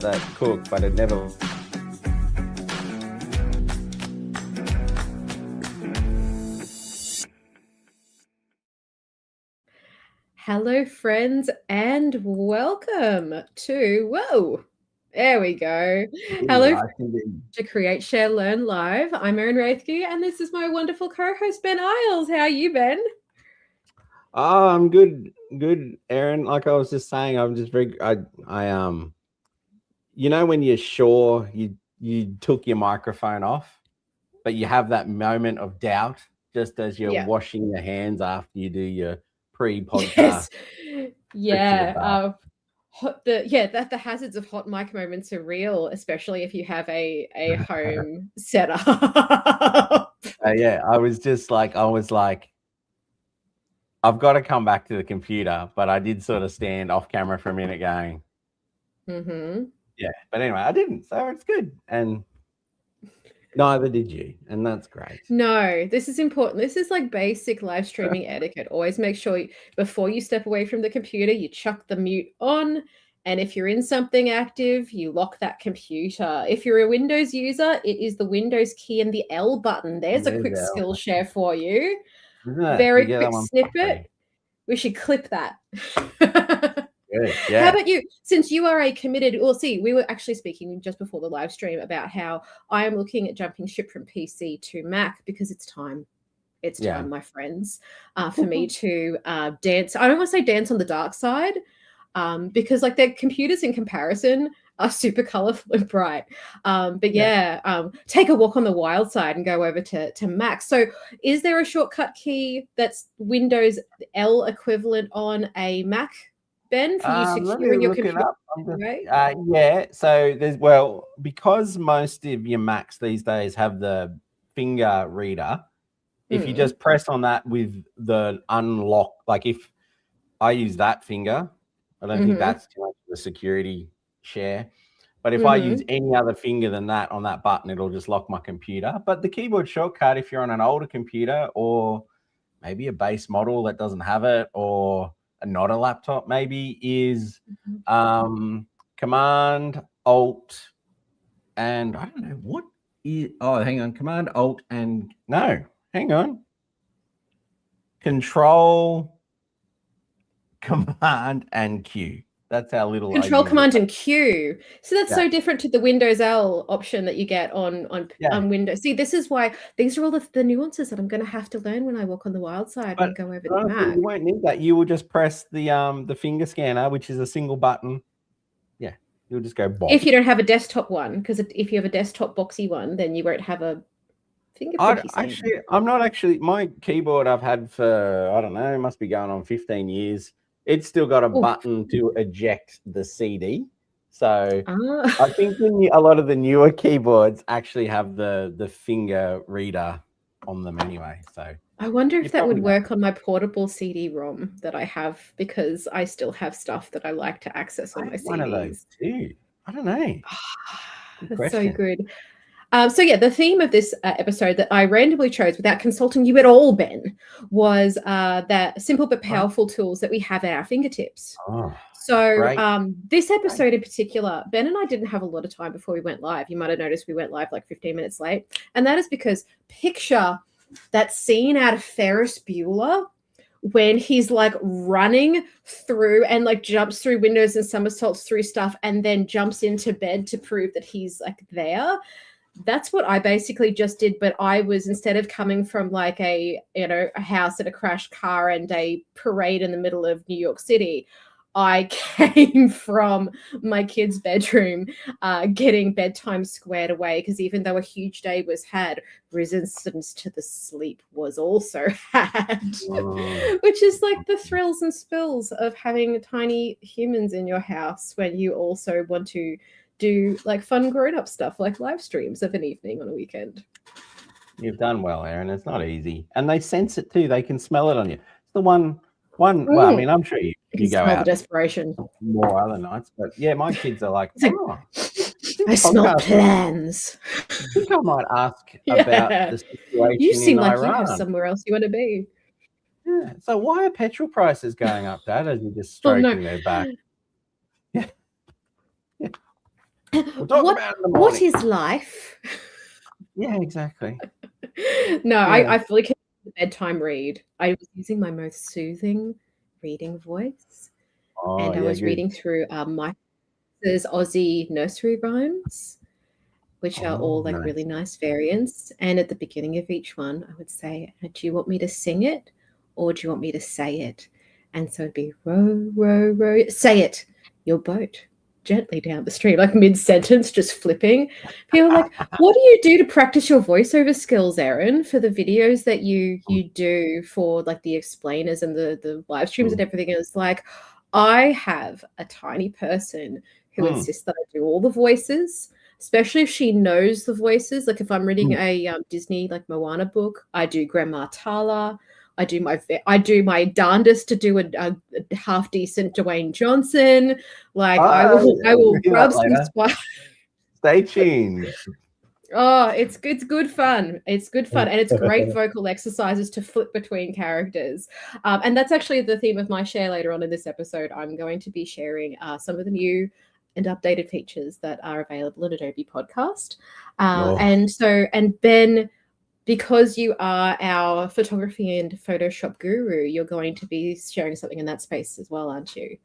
that cook, but it never. Hello, friends, and welcome to there we go. Hello to Create, Share, Learn Live. I'm Erin Raithke, and this is my wonderful co-host Ben Isles. How are you, Ben? Oh, I'm good, Erin. Like I was just saying, I'm just very. When you're sure you took your microphone off, but you have that moment of doubt just as you're washing your hands after you do your pre-podcast. Yes. The hazards of hot mic moments are real, especially if you have a home setup. I was like, I've got to come back to the computer, but I did sort of stand off camera for a minute going, yeah, but anyway, I didn't, so it's good, and neither did you, and that's great. No, this is important. This is like basic live streaming etiquette. Always make sure before you step away from the computer, you chuck the mute on. And if you're in something active, you lock that computer. If you're a Windows user, it is the Windows key and the L button. There's a quick skill share for you. Very quick snippet. We should clip that. Good, yeah. How about you? Since you are a committed, we were actually speaking just before the live stream about how I am looking at jumping ship from PC to Mac because it's time. It's time, my friends, for me to dance. I don't want to say dance on the dark side because like their computers in comparison are super colorful and bright. Take a walk on the wild side and go over to Mac. So is there a shortcut key that's Windows L equivalent on a Mac, Ben, for you to secure in your computer? So because most of your Macs these days have the finger reader, if you just press on that with the unlock, like if I use that finger, I don't think that's too much of a security share. But if I use any other finger than that on that button, it'll just lock my computer. But the keyboard shortcut, if you're on an older computer or maybe a base model that doesn't have it, or not a laptop maybe, is Command Alt, and I don't know what is, Command Alt and Control Command and Q. That's our little Control Command and Q. So that's so different to the Windows L option that you get on Windows. See, this is why these are all the nuances that I'm going to have to learn when I walk on the wild side and go over to Mac. You won't need that. You will just press the finger scanner, which is a single button. Yeah, you'll just go box. If you don't have a desktop one, because if you have a desktop boxy one, then you won't have a fingerprint. I'm not actually. My keyboard I've had for, I don't know, must be going on 15 years. It's still got a button to eject the CD. So I think a lot of the newer keyboards actually have the finger reader on them anyway. So I wonder if that would work on my portable CD-ROM that I have, because I still have stuff that I like to access on my CDs. One of those too. I don't know. That's so good. The theme of this episode that I randomly chose without consulting you at all, Ben, was that simple but powerful tools that we have at our fingertips. This episode in particular, Ben and I didn't have a lot of time before we went live. You might have noticed we went live like 15 minutes late. And that is because picture that scene out of Ferris Bueller when he's like running through and like jumps through windows and somersaults through stuff and then jumps into bed to prove that he's like there. That's what I basically just did, but I was, instead of coming from like a house at a crashed car and a parade in the middle of New York City, I came from my kid's bedroom, getting bedtime squared away, because even though a huge day was had, resistance to the sleep was also had, which is like the thrills and spills of having tiny humans in your house when you also want to do like fun grown-up stuff like live streams of an evening on a weekend. You've done well, Erin. It's not easy. And they sense it too. They can smell it on you. It's the one well, I mean, I'm sure you go out the desperation more other nights, but yeah, my kids are like, I smell plans. I think I might ask about the situation. You seem in like Iran. You have somewhere else you want to be. Yeah. So why are petrol prices going up, Dad, as you're just stroking their back? Yeah. We'll talk about it in the morning. What is life? Yeah, exactly. No, I fully committed the bedtime read. I was using my most soothing reading voice, and I was reading through Mike's Aussie nursery rhymes, which are all like really nice variants. And at the beginning of each one, I would say, "Do you want me to sing it, or do you want me to say it?" And so it'd be row, row, row, say it, your boat gently down the stream, like mid-sentence, just flipping. People are like, what do you do to practice your voiceover skills, Erin, for the videos that you do for like the explainers and the live streams and everything? And it's like, I have a tiny person who insists that I do all the voices, especially if she knows the voices. Like if I'm reading a Disney like Moana book, I do Grandma Tala. I do my darndest to do a half decent Dwayne Johnson. Like I will rub some spice. Stay tuned. Oh, it's good fun. It's good fun, and it's great vocal exercises to flip between characters. And that's actually the theme of my share later on in this episode. I'm going to be sharing some of the new and updated features that are available in Adobe Podcast. And Ben, because you are our photography and Photoshop guru, you're going to be sharing something in that space as well, aren't you?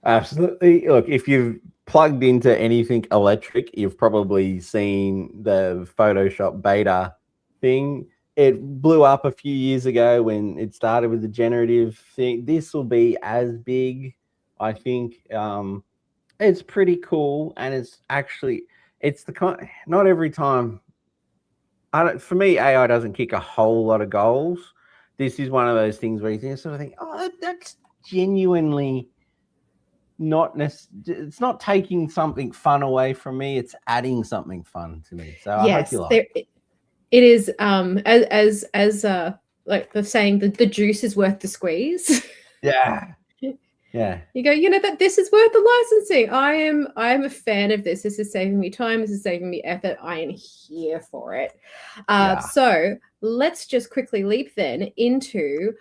Absolutely. Look, if you've plugged into anything electric, you've probably seen the Photoshop beta thing. It blew up a few years ago when it started with the generative thing. This will be as big, I think. It's pretty cool, and it's the kind. Not every time. For me, AI doesn't kick a whole lot of goals. This is one of those things where you sort of think, oh, that's genuinely not necessarily. It's not taking something fun away from me. It's adding something fun to me. So I hope you like it. It is as like the saying that the juice is worth the squeeze. Yeah. Yeah. You go, that this is worth the licensing. I am a fan of this. This is saving me time. This is saving me effort. I am here for it. So let's just quickly leap then into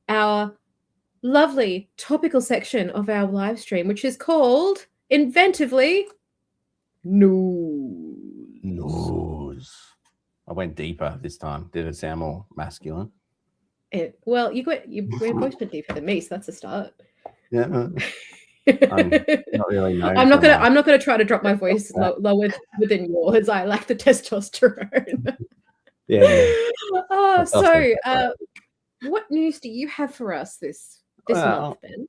our lovely topical section of our live stream, which is called inventively News. I went deeper this time. Did it sound more masculine? Well, you both went deeper than me, so that's a start. Yeah. I'm not really I'm not gonna try to drop my voice lower within yours. I lack the testosterone. Yeah. What news do you have for us this month, Ben?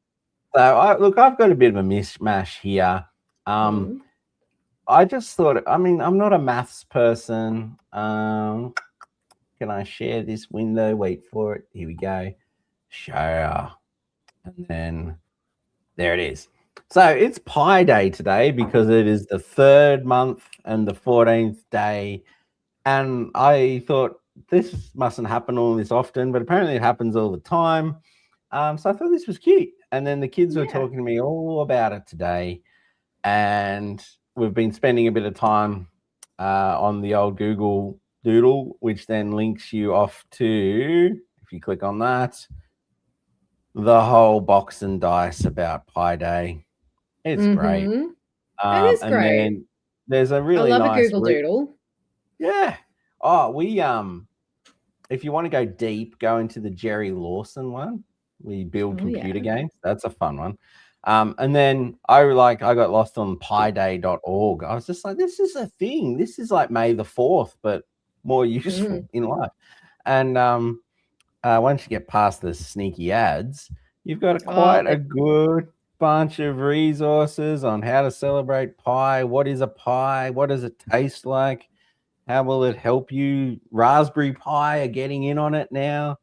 So I've got a bit of a mishmash here. I just thought, I'm not a maths person. Can I share this window? Wait for it. Here we go. Share. And then there it is. So it's Pi Day today because it is the 3rd month and the 14th day. And I thought this mustn't happen all this often, but apparently it happens all the time. So I thought this was cute. And then the kids were talking to me all about it today. And we've been spending a bit of time on the old Google Doodle, which then links you off to, if you click on that, the whole box and dice about Pi Day. It's great. It is great. Then there's a really nice. I love a Google Doodle. Yeah. Oh, we if you want to go deep, go into the Jerry Lawson one. We build computer games. That's a fun one. And then I got lost on piday.org. I was just like, this is a thing. This is like May the 4th, but more useful in life. And once you get past the sneaky ads, you've got quite a good bunch of resources on how to celebrate Pi. What is a pie? What does it taste like? How will it help you? Raspberry Pi are getting in on it now.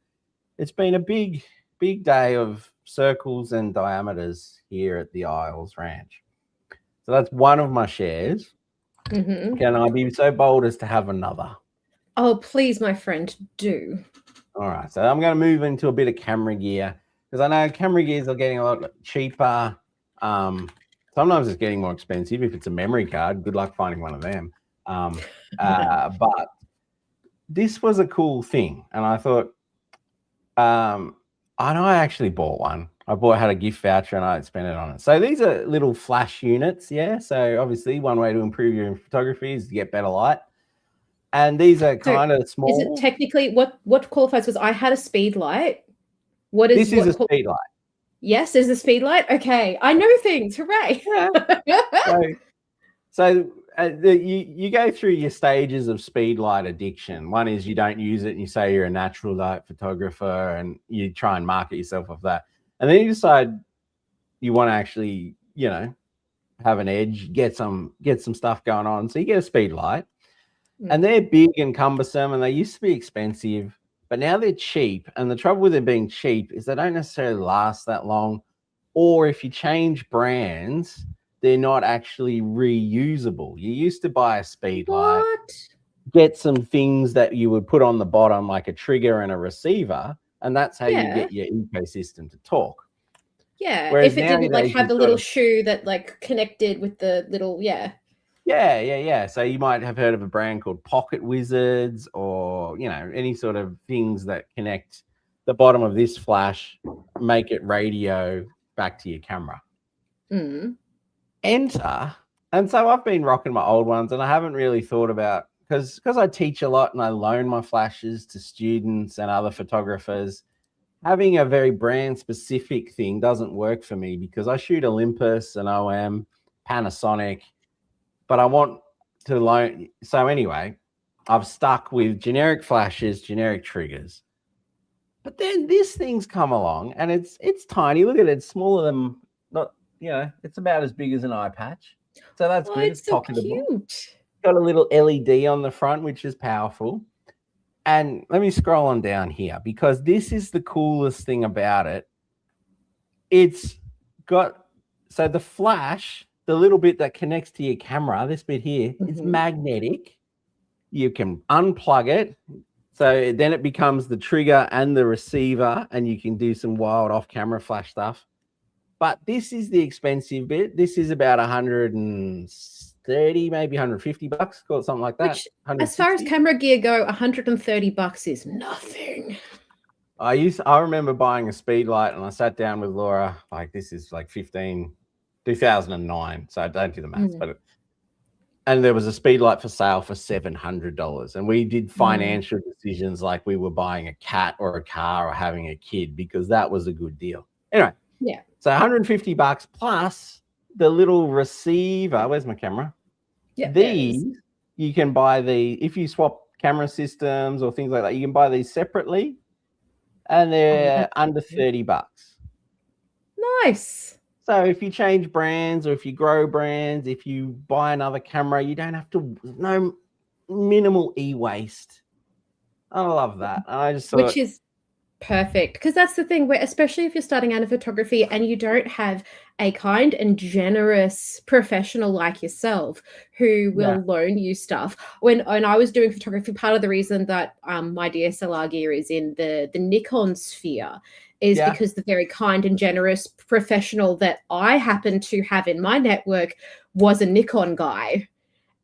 It's been a big day of circles and diameters here at the Isles Ranch. So that's one of my shares. Can I be so bold as to have another? Oh, please, my friend, do. All right. So I'm going to move into a bit of camera gear because I know camera gears are getting a lot cheaper. Sometimes it's getting more expensive. If it's a memory card, good luck finding one of them. But this was a cool thing. And I thought, I actually bought one. had a gift voucher and I spent it on it. So these are little flash units, yeah. So obviously one way to improve your photography is to get better light. And these are kind of small. Is it technically what qualifies? Because I had a speed light. This is a speed light. Yes, there's a speed light. Okay, I know things. Hooray! So you go through your stages of speed light addiction. One is you don't use it and you say you're a natural light photographer and you try and market yourself off that. And then you decide you want to actually, have an edge, get some stuff going on. So you get a speed light. And they're big and cumbersome and they used to be expensive, but now they're cheap. And the trouble with them being cheap is they don't necessarily last that long. Or if you change brands, they're not actually reusable. You used to buy a speed light, get some things that you would put on the bottom, like a trigger and a receiver, and that's how you get your ecosystem to talk. Yeah, whereas if it didn't have the little shoe that connected with the little, Yeah. So you might have heard of a brand called Pocket Wizards or, any sort of things that connect the bottom of this flash, make it radio back to your camera. Enter. And so I've been rocking my old ones and I haven't really thought about, because I teach a lot and I loan my flashes to students and other photographers, having a very brand specific thing doesn't work for me because I shoot Olympus and OM, Panasonic, but I want to loan. So anyway, I've stuck with generic flashes, generic triggers. But then this thing's come along and it's tiny. Look at it, it's smaller than, it's about as big as an eye patch. So that's good. It's so cute. Got a little LED on the front, which is powerful. And let me scroll on down here because this is the coolest thing about it. It's got, so the flash, the little bit that connects to your camera, this bit here, it's magnetic. You can unplug it. So then it becomes the trigger and the receiver, and you can do some wild off-camera flash stuff. But this is the expensive bit. This is about 130, maybe $150, call it something like that. Which, as far as camera gear go, $130 is nothing. I remember buying a speed light, and I sat down with Laura, this is 2009, so I don't do the maths, and there was a speed light for sale for $700, and we did financial decisions like we were buying a cat or a car or having a kid because that was a good deal. Anyway, so $150 plus the little receiver. Where's my camera? These you can buy if you swap camera systems or things like that, you can buy these separately, and they're under $30. Nice. So if you change brands or if you grow brands, if you buy another camera, you don't have to, no minimal e-waste. I love that. And I just thought, which is perfect, because that's the thing where, especially if you're starting out in photography and you don't have a kind and generous professional like yourself who will loan you stuff. When I was doing photography, part of the reason that my DSLR gear is in the Nikon sphere is because the very kind and generous professional that I happen to have in my network was a Nikon guy.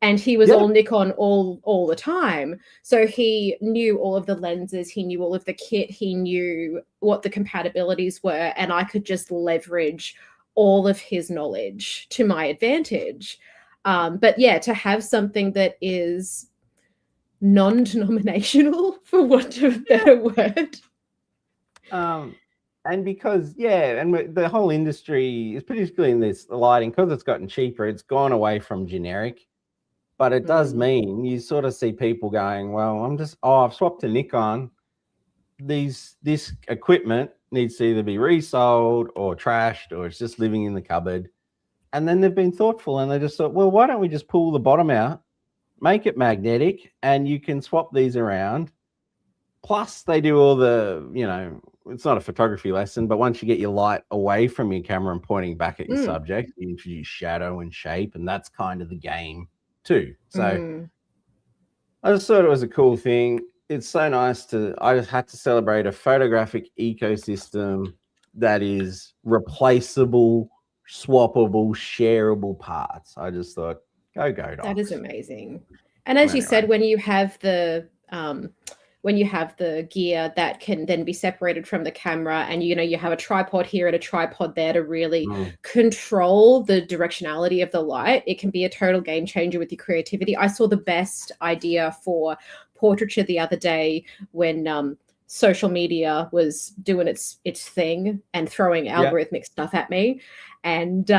And he was all Nikon all the time. So he knew all of the lenses, he knew all of the kit, he knew what the compatibilities were, and I could just leverage all of his knowledge to my advantage. But to have something that is non-denominational, for want of a better word. And because, and the whole industry is particularly in this lighting, because it's gotten cheaper, it's gone away from generic. But it does mean you sort of see people going, well, I've swapped to Nikon. This equipment needs to either be resold or trashed or it's just living in the cupboard. And then they've been thoughtful and they just thought, well, why don't we just pull the bottom out, make it magnetic, and you can swap these around. Plus they do all the, it's not a photography lesson, but once you get your light away from your camera and pointing back at your subject, you introduce shadow and shape, and that's kind of the game too. So I just thought it was a cool thing. It's so nice I just had to celebrate a photographic ecosystem that is replaceable, swappable, shareable parts. I just thought, go dogs. That is amazing. And as you said, when you have the when you have the gear that can then be separated from the camera, and you have a tripod here and a tripod there to really control the directionality of the light, it can be a total game changer with your creativity. I saw the best idea for portraiture the other day when social media was doing its thing and throwing algorithmic stuff at me, and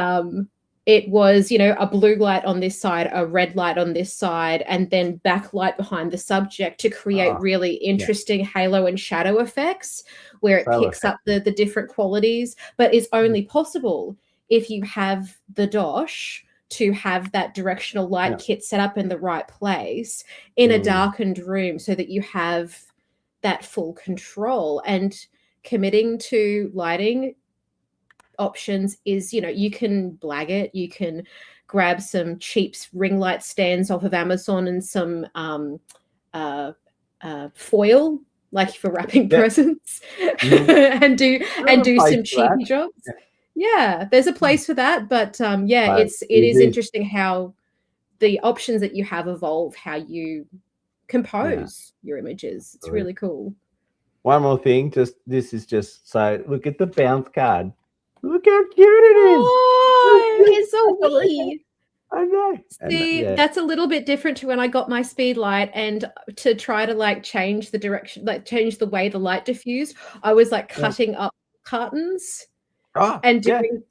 it was, a blue light on this side, a red light on this side, and then backlight behind the subject to create really interesting halo and shadow effects where it picks up the different qualities, but is only possible if you have the dosh to have that directional light kit set up in the right place in a darkened room so that you have that full control. And committing to lighting options is, you can blag it, you can grab some cheap ring light stands off of Amazon and some foil, like for wrapping presents, and do some cheapy jobs. There's a place for that, but it is interesting how the options that you have evolve how you compose your images. It's really cool. One more thing, this is just so look at the bounce card. Look how cute it is. Oh, it's so wee. I know. See, that's a little bit different to when I got my speed light, and to try to change the direction, change the way the light diffused, I was cutting up cartons and doing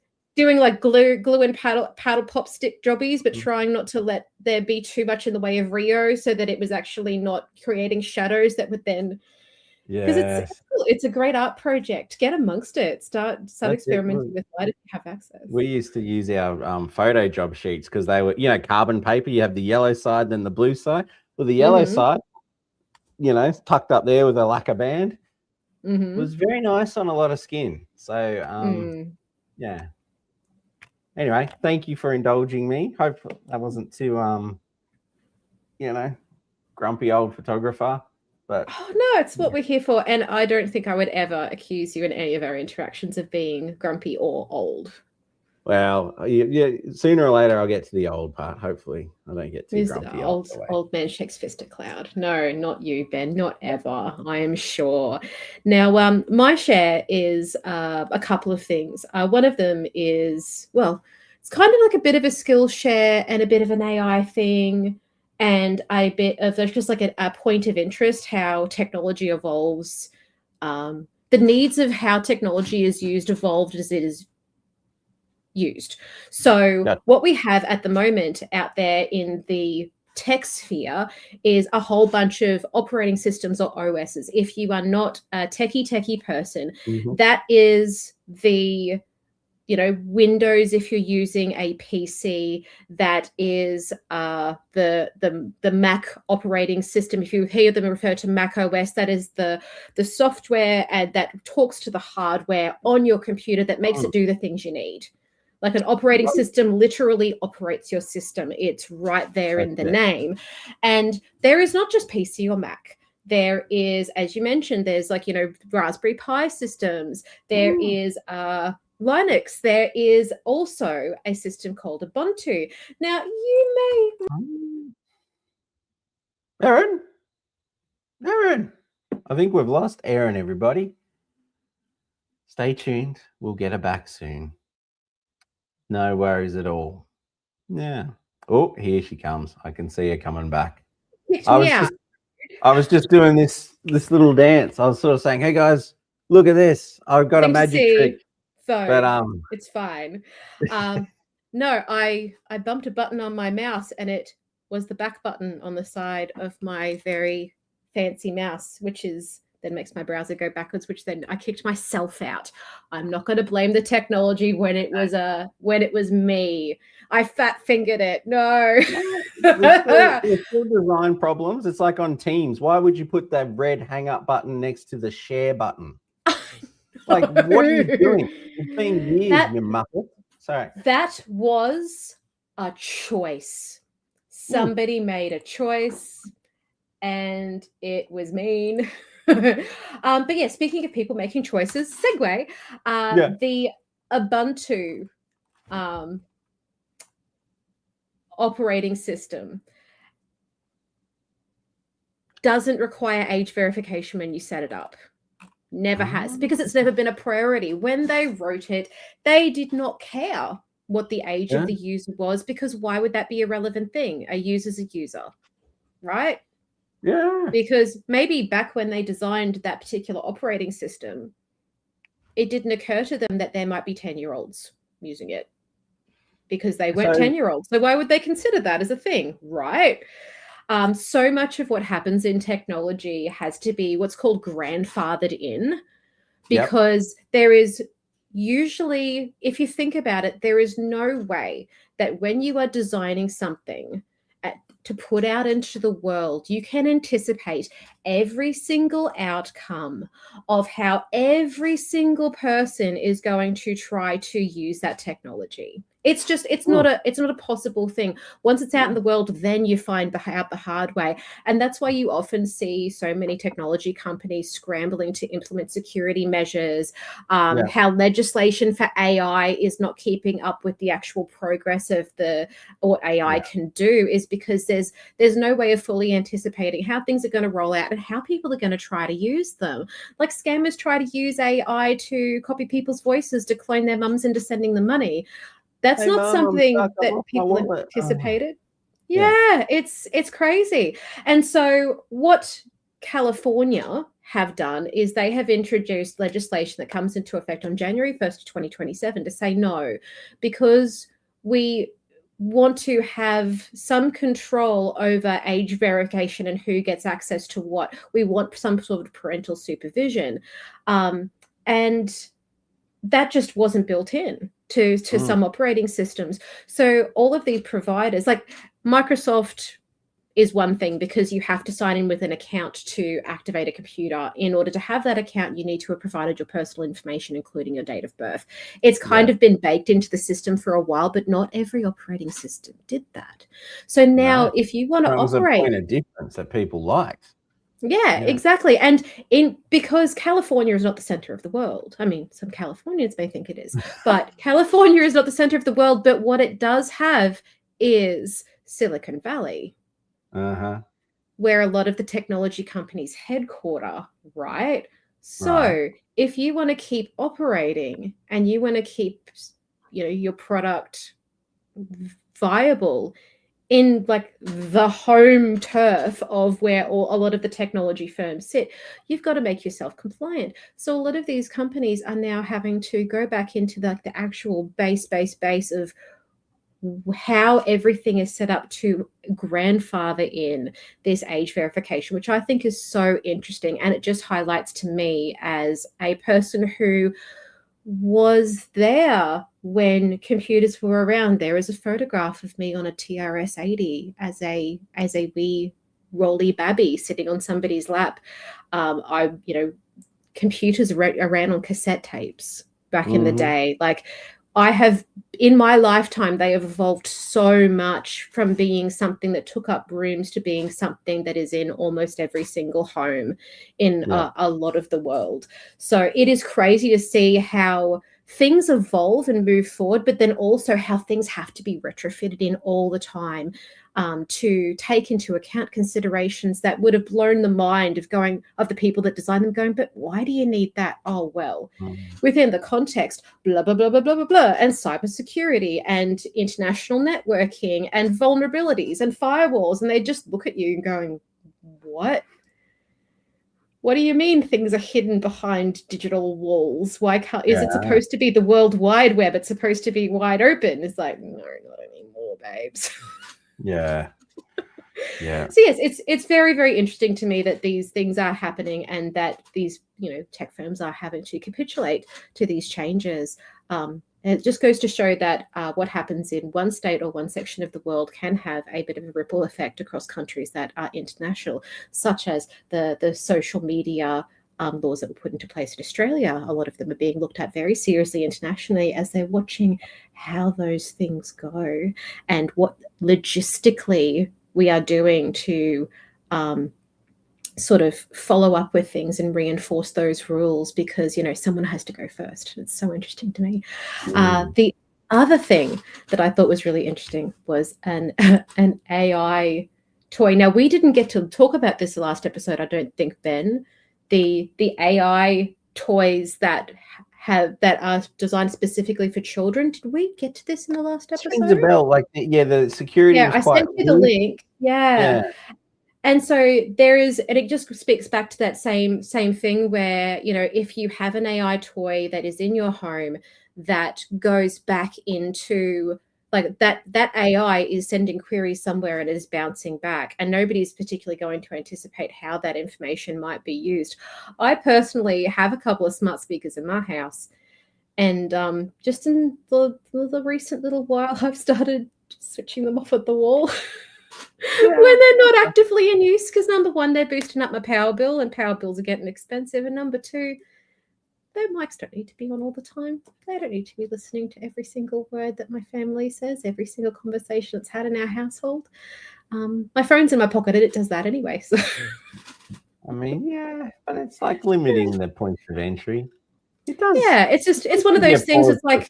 glue and paddle pop stick jobbies, but trying not to let there be too much in the way of Rio, so that it was actually not creating shadows that would then. Because it's a great art project. Get amongst it. Start experimenting with light if you have access. We used to use our photo job sheets because they were, carbon paper. You have the yellow side, then the blue side. Well, the yellow side, tucked up there with a lacquer band, was very nice on a lot of skin. So, Anyway, thank you for indulging me. Hopefully that wasn't too, grumpy old photographer. But no, it's what we're here for. And I don't think I would ever accuse you in any of our interactions of being grumpy or old. Well, sooner or later I'll get to the old part. Hopefully I don't get too grumpy. Old man shakes fist at cloud. No, not you, Ben. Not ever. I am sure. Now, my share is a couple of things. One of them is, it's kind of like a bit of a skill share and a bit of an AI thing. And a bit of just a point of interest, how technology evolves, the needs of how technology is used evolved as it is used. So what we have at the moment out there in the tech sphere is a whole bunch of operating systems or OSs. If you are not a techie person, that is the Windows. If you're using a PC, that is the Mac operating system. If you hear them refer to Mac OS, that is the software that talks to the hardware on your computer that makes it do the things you need. Like an operating system literally operates your system. It's right there in the name. And there is not just PC or Mac. There is, as you mentioned, there's Raspberry Pi systems. There is Linux. There is also a system called Ubuntu. Now, you may... Aaron, I think we've lost Aaron, everybody. Stay tuned. We'll get her back soon. No worries at all. Yeah. Oh, here she comes. I can see her coming back. I was just doing this little dance. I was sort of saying, hey, guys, look at this. I've got a magic trick. So but, it's fine. No, I bumped a button on my mouse, and it was the back button on the side of my very fancy mouse, which then makes my browser go backwards, which then I kicked myself out. I'm not going to blame the technology when it was me. I fat fingered it. No. There's still design problems. It's like on Teams. Why would you put that red hang up button next to the share button? Like, what are you doing? It's been years, you muppet. Sorry. That was a choice. Somebody made a choice, and it was mean. But yeah, speaking of people making choices, segue. The Ubuntu operating system doesn't require age verification when you set it up. Never has, because it's never been a priority. When they wrote it, they did not care what the age of the user was, because why would that be a relevant thing? A user's a user, right? Yeah. Because maybe back when they designed that particular operating system, it didn't occur to them that there might be 10-year-olds using it, because they weren't 10-year-olds. So why would they consider that as a thing, right? So much of what happens in technology has to be what's called grandfathered in, because there is usually, if you think about it, there is no way that when you are designing something to put out into the world, you can anticipate every single outcome of how every single person is going to try to use that technology. It's not a possible thing. Once it's out in the world, then you find out the hard way. And that's why you often see so many technology companies scrambling to implement security measures, how legislation for AI is not keeping up with the actual progress of what AI can do, is because there's no way of fully anticipating how things are going to roll out and how people are going to try to use them. Like scammers try to use AI to copy people's voices to clone their mums into sending them money. That's not something that people anticipated. Yeah, it's crazy. And so what California have done is they have introduced legislation that comes into effect on January 1st, 2027 to say no, because we want to have some control over age verification and who gets access to what. We want some sort of parental supervision. And that just wasn't built in to some operating systems. So all of these providers, like Microsoft is one thing, because you have to sign in with an account to activate a computer. In order to have that account, you need to have provided your personal information, including your date of birth. It's kind of been baked into the system for a while, but not every operating system did that. So now if you want to operate... a point of difference that people liked. Yeah, exactly. And because California is not the center of the world. I mean, some Californians may think it is, but California is not the center of the world. But what it does have is Silicon Valley, where a lot of the technology companies headquarter, right? So if you want to keep operating and you want to keep, your product viable in like the home turf of where a lot of the technology firms sit, you've got to make yourself compliant. So a lot of these companies are now having to go back into the actual base of how everything is set up to grandfather in this age verification, which I think is so interesting. And it just highlights to me, as a person who was there when computers were around. There is a photograph of me on a TRS-80 as a wee rolly babby sitting on somebody's lap. Computers ran on cassette tapes back in the day. Like, I have, in my lifetime, they have evolved so much from being something that took up rooms to being something that is in almost every single home in a lot of the world. So it is crazy to see how things evolve and move forward, but then also how things have to be retrofitted in all the time to take into account considerations that would have blown the mind of the people that designed them, going, but why do you need that? Oh, well, within the context, blah, blah, blah, blah, blah, blah, blah, and cybersecurity and international networking and vulnerabilities and firewalls. And they just look at you and going, what? What do you mean things are hidden behind digital walls? Why can't, is it supposed to be the World Wide Web? It's supposed to be wide open. It's like, no, not anymore, babes. Yeah. So yes, it's very, very interesting to me that these things are happening and that these, tech firms are having to capitulate to these changes. And it just goes to show that what happens in one state or one section of the world can have a bit of a ripple effect across countries that are international, such as the social media laws that were put into place in Australia. A lot of them are being looked at very seriously internationally as they're watching how those things go and what logistically we are doing to sort of follow up with things and reinforce those rules, because, someone has to go first. It's so interesting to me. The other thing that I thought was really interesting was an AI toy. Now, we didn't get to talk about this last episode, I don't think, Ben. The AI toys that are designed specifically for children. Did we get to this in the last episode? Rings a bell. Like, the security was quite. I sent you the link. Yeah. And so there is, and it just speaks back to that same thing where, if you have an AI toy that is in your home that goes back into, like, that AI is sending queries somewhere and it is bouncing back, and nobody's particularly going to anticipate how that information might be used. I personally have a couple of smart speakers in my house, and just in the recent little while, I've started switching them off at the wall. When they're not actively in use, because number one, they're boosting up my power bill, and power bills are getting expensive, and number two, their mics don't need to be on all the time. They don't need to be listening to every single word that my family says, every single conversation that's had in our household. My phone's in my pocket and it does that anyway. So. I mean, but it's like limiting the points of entry. It does. Yeah, it's one of those things. It's like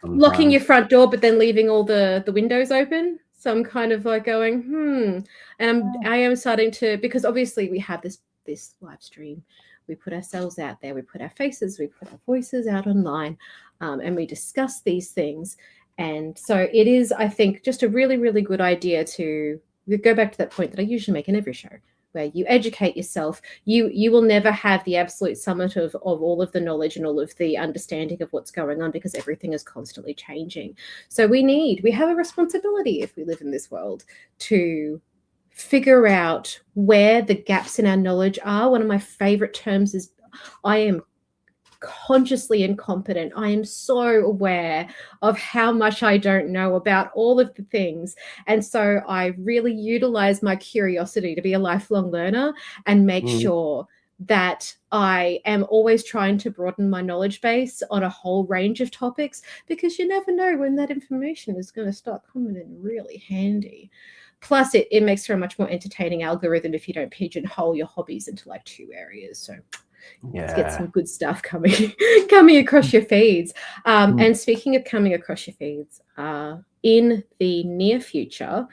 locking your front door, but then leaving all the windows open. So I'm kind of like going, and I am starting to, because obviously we have this live stream. We put ourselves out there. We put our faces. We put our voices out online, and we discuss these things. And so it is, I think, just a really, really good idea to go back to that point that I usually make in every show, where you educate yourself. You will never have the absolute summit of all of the knowledge and all of the understanding of what's going on, because everything is constantly changing. So we have a responsibility, if we live in this world, to figure out where the gaps in our knowledge are. One of my favorite terms is I am consciously incompetent. I am so aware of how much I don't know about all of the things. And so I really utilize my curiosity to be a lifelong learner and make sure that I am always trying to broaden my knowledge base on a whole range of topics, because you never know when that information is going to start coming in really handy. Plus, it makes for a much more entertaining algorithm if you don't pigeonhole your hobbies into like 2 areas. So let's get some good stuff coming across your feeds. And speaking of coming across your feeds, in the near future,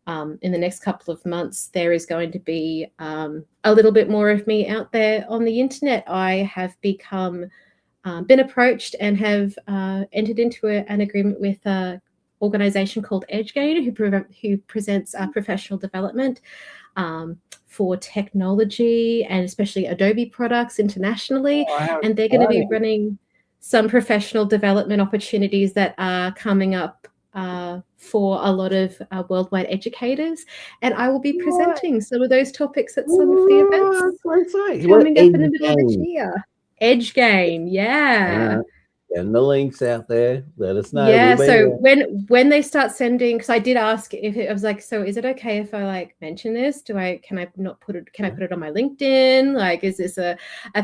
in the next couple of months, there is going to be a little bit more of me out there on the internet. I have been approached and have entered into an agreement with organization called EdgeGain, who presents professional development for technology and especially Adobe products internationally. And they're going to be running some professional development opportunities that are coming up for a lot of worldwide educators. And I will be presenting some of those topics at some of the events coming up in the middle of the year. EdgeGain, And the links out there, let us know. Yeah, so when they start sending, because I did ask if I was like, so is it okay if I like mention this? Can I put it on my LinkedIn? Like, is this a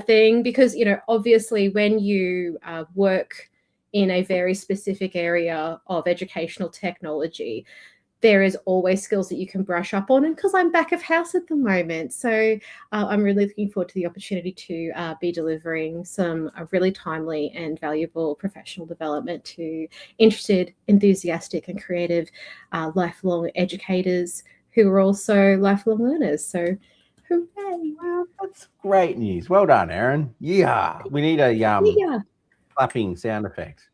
thing? Because obviously when you work in a very specific area of educational technology, there is always skills that you can brush up on. And because I'm back of house at the moment, so I'm really looking forward to the opportunity to be delivering some really timely and valuable professional development to interested, enthusiastic and creative lifelong educators who are also lifelong learners. So hooray. Well, that's great news. Well done, Erin. Yeah. We need a clapping sound effect.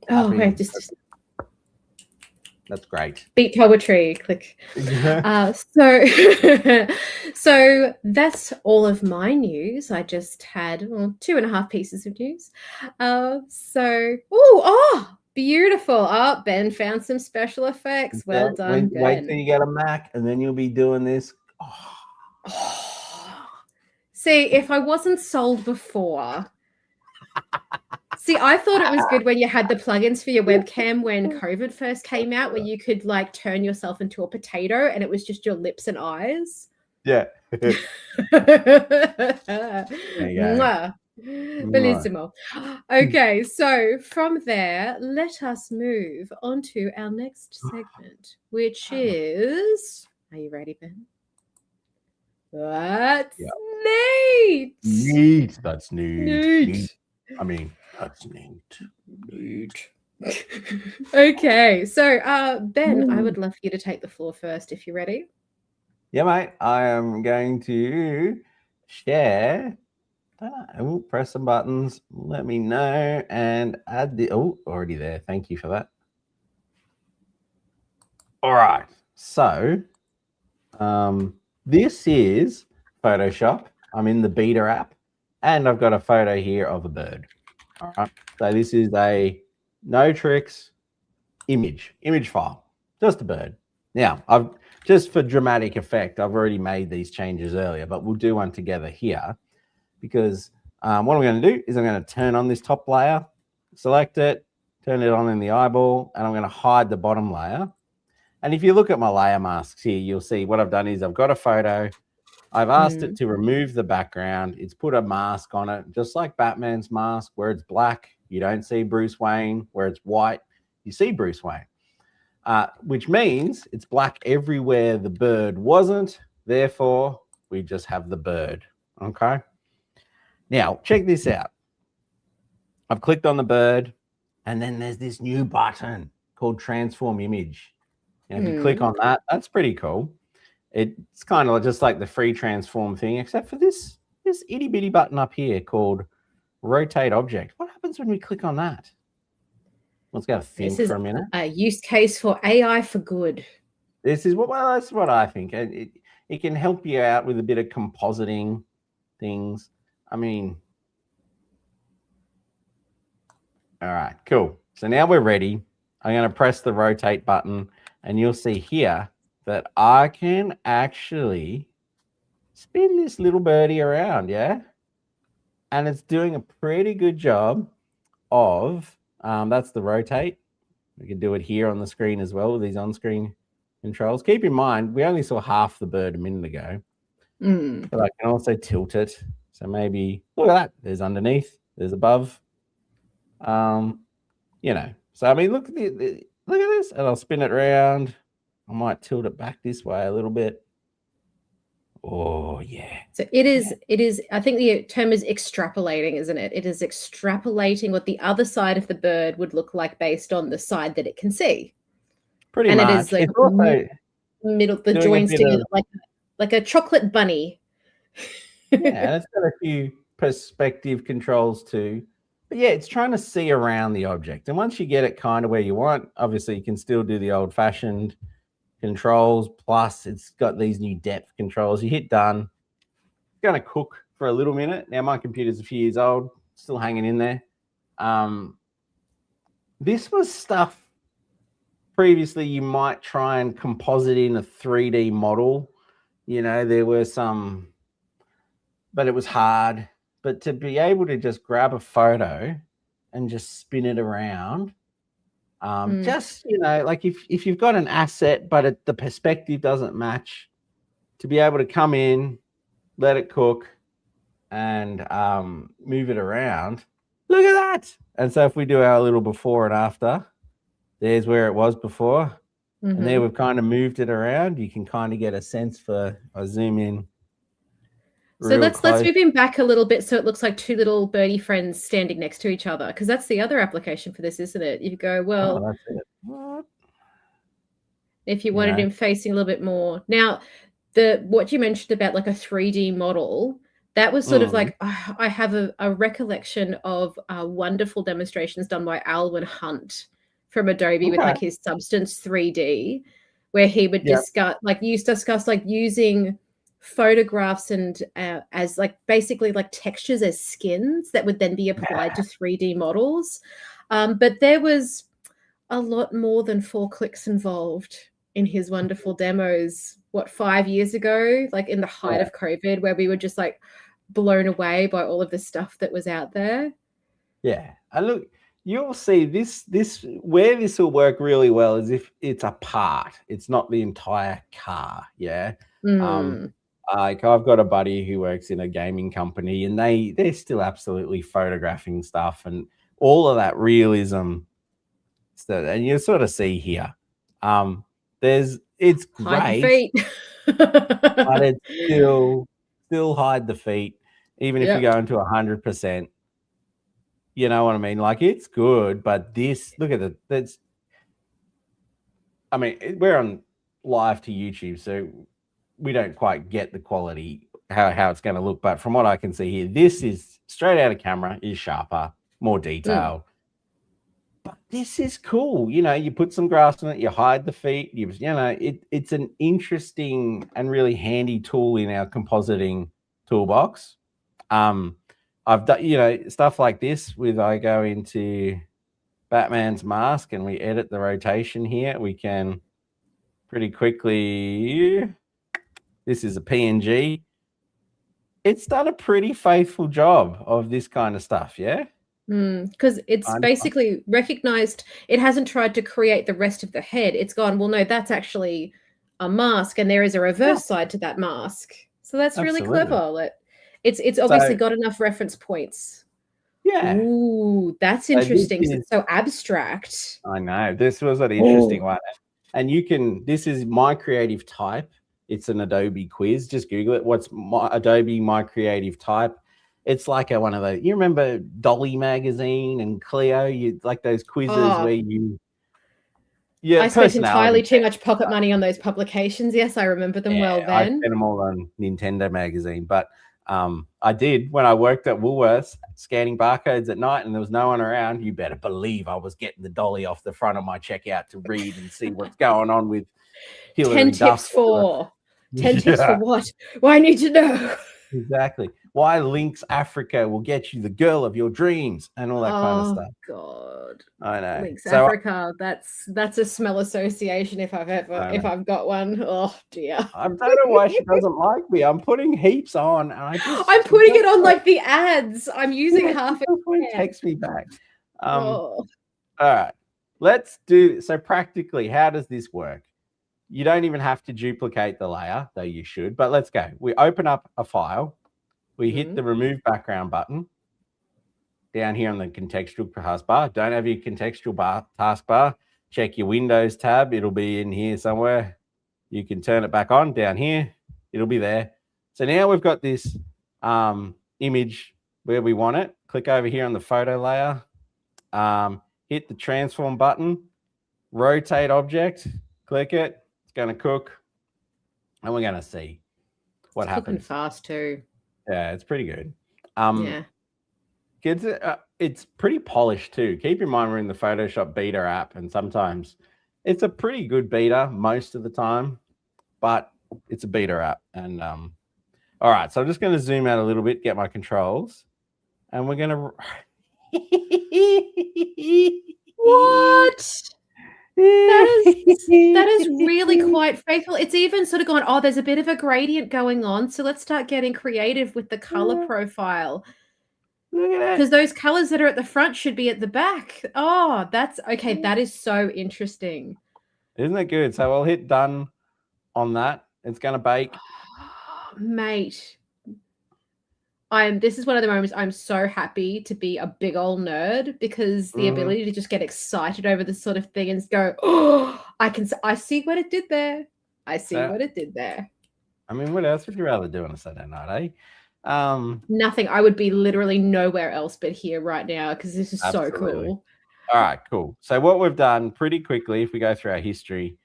Clapping. Oh, wait, just that's great. Beat poetry, click. So that's all of my news. I just had 2.5 pieces of news. Beautiful. Oh, Ben found some special effects. Well done, Ben. Wait till you get a Mac and then you'll be doing this. See, if I wasn't sold before... See, I thought it was good when you had the plugins for your webcam when COVID first came out, where you could like turn yourself into a potato and it was just your lips and eyes. Yeah. Bellissimo. Okay, so from there, let us move on to our next segment, which is, are you ready, Ben? That's neat. Neat. That's neat. I mean, that's neat. Okay, so Ben, I would love for you to take the floor first if you're ready. Yeah, mate. I am going to share. Press some buttons. Let me know and add the. Oh, already there. Thank you for that. All right. So, this is Photoshop. I'm in the beta app, and I've got a photo here of a bird. All right. So this is a no tricks image file, just a bird. Now, I've just for dramatic effect, I've already made these changes earlier, but we'll do one together here because what I'm going to do is I'm going to turn on this top layer, select it, turn it on in the eyeball, and I'm going to hide the bottom layer. And if you look at my layer masks here, you'll see what I've done is I've got a photo. I've asked it to remove the background. It's put a mask on it, just like Batman's mask, where it's black, you don't see Bruce Wayne. Where it's white, you see Bruce Wayne. Which means it's black everywhere the bird wasn't. Therefore, we just have the bird. Okay. Now, check this out. I've clicked on the bird, and then there's this new button called Transform Image. And if you click on that, that's pretty cool. It's kind of just like the free transform thing, except for this itty bitty button up here called Rotate Object. What happens when we click on that? Let's go think for a minute. A use case for AI for good. This is that's what I think. It can help you out with a bit of compositing things. I mean, all right, cool. So now we're ready. I'm going to press the rotate button, and you'll see here that I can actually spin this little birdie around, yeah? And it's doing a pretty good job of, that's the rotate. We can do it here on the screen as well with these on-screen controls. Keep in mind, we only saw half the bird a minute ago. But I can also tilt it. So maybe, look at that. There's underneath, there's above. You know, so I mean, look at this, and I'll spin it around. I might tilt it back this way a little bit. Oh, yeah. So it is, I think the term is extrapolating, isn't it? It is extrapolating what the other side of the bird would look like based on the side that it can see. Pretty much. And it is like middle, the jointing, like a chocolate bunny. Yeah, it's got a few perspective controls too. But yeah, it's trying to see around the object. And once you get it kind of where you want, obviously you can still do the old-fashioned controls, plus it's got these new depth controls. You hit done. It's going to cook for a little minute. Now my computer's a few years old, still hanging in there. This was stuff previously you might try and composite in a 3D model. You know, there were some, but it was hard. But to be able to just grab a photo and just spin it around, just, you know, like if you've got an asset, but the perspective doesn't match, to be able to come in, let it cook, and move it around. Look at that. And so if we do our little before and after, there's where it was before. And there we've kind of moved it around. You can kind of get a sense for, I zoom in. So let's move him back a little bit so it looks like two little birdie friends standing next to each other, because that's the other application for this, isn't it? You go, well, that's it. If you wanted him facing a little bit more. Now, what you mentioned about like a 3D model, that was sort of like, I have a recollection of wonderful demonstrations done by Alwyn Hunt from Adobe with like his Substance 3D, where he would discuss like using photographs and as like basically like textures as skins that would then be applied to 3D models. But there was a lot more than 4 clicks involved in his wonderful demos, 5 years ago, like in the height of COVID, where we were just like blown away by all of the stuff that was out there. Yeah. And look, you'll see this where this will work really well is if it's a part, it's not the entire car. Yeah. Like I've got a buddy who works in a gaming company, and they're still absolutely photographing stuff and all of that realism stuff. And you sort of see here, it's great, but it's still hide the feet, even if you go into 100%. You know what I mean? Like it's good, but look at it. I mean, we're on live to YouTube, so we don't quite get the quality, how it's going to look. But from what I can see here, this is straight out of camera, is sharper, more detail. But this is cool. You know, you put some grass on it, you hide the feet. It's an interesting and really handy tool in our compositing toolbox. I've done, stuff like this I go into Batman's mask and we edit the rotation here. We can pretty quickly, this is a PNG. It's done a pretty faithful job of this kind of stuff, yeah? Because it's basically recognized, it hasn't tried to create the rest of the head. It's gone, well, no, that's actually a mask and there is a reverse side to that mask. So that's really clever. It's obviously got enough reference points. Yeah. Ooh, that's interesting. So it's so abstract. I know. This was an interesting one. And this is my creative type. It's an Adobe quiz. Just Google it. What's Adobe My Creative Type? It's like one of those. You remember Dolly magazine and Clio? You like those quizzes where you. Yeah, I spent entirely too much pocket money on those publications. Yes, I remember them well then. I spent them all on Nintendo magazine, but I did when I worked at Woolworths scanning barcodes at night and there was no one around. You better believe I was getting the dolly off the front of my checkout to read and see what's going on with Hillary 10 tips for 10 tips for what? Well, I need to know. Exactly. Why Lynx Africa will get you the girl of your dreams and all that kind of stuff. God. I know. Lynx Africa, that's a smell association if I've got one. Oh dear. I don't know why she doesn't like me. I'm putting heaps on and I'm putting it on like the ads. I'm using half it. Text me back. All right. Let's do so practically. How does this work? You don't even have to duplicate the layer, though you should, but let's go. We open up a file. We hit the remove background button down here on the contextual taskbar. Don't have your contextual taskbar. Check your Windows tab. It'll be in here somewhere. You can turn it back on down here. It'll be there. So now we've got this image where we want it. Click over here on the photo layer. Hit the transform button. Rotate object. Click it. It's going to cook. And we're going to see what happens. Cooking fast too. Yeah, it's pretty good. It's pretty polished too. Keep in mind we're in the Photoshop beta app, and sometimes it's a pretty good beta most of the time, but it's a beta app. And all right, so I'm just going to zoom out a little bit, get my controls, and we're going to. What? That is really quite faithful. It's even sort of gone, oh, there's a bit of a gradient going on. So let's start getting creative with the color profile. Look at that. Because those colors that are at the front should be at the back. Oh, that's okay. That is so interesting. Isn't it good? So I'll hit done on that. It's going to bake. Oh, mate. This is one of the moments I'm so happy to be a big old nerd, because the ability to just get excited over this sort of thing and go, oh, I see what it did there. I see what it did there. I mean, what else would you rather do on a Saturday night, eh? Nothing. I would be literally nowhere else but here right now, because this is so cool. All right, cool. So what we've done pretty quickly, if we go through our history,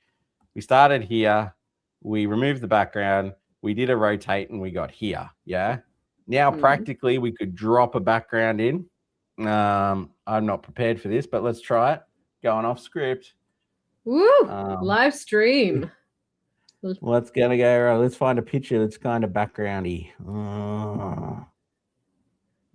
we started here, we removed the background, we did a rotate, and we got here. Yeah. Now, practically, we could drop a background in. I'm not prepared for this, but let's try it. Going off script. Woo! Live stream. Let's go. Let's find a picture that's kind of backgroundy.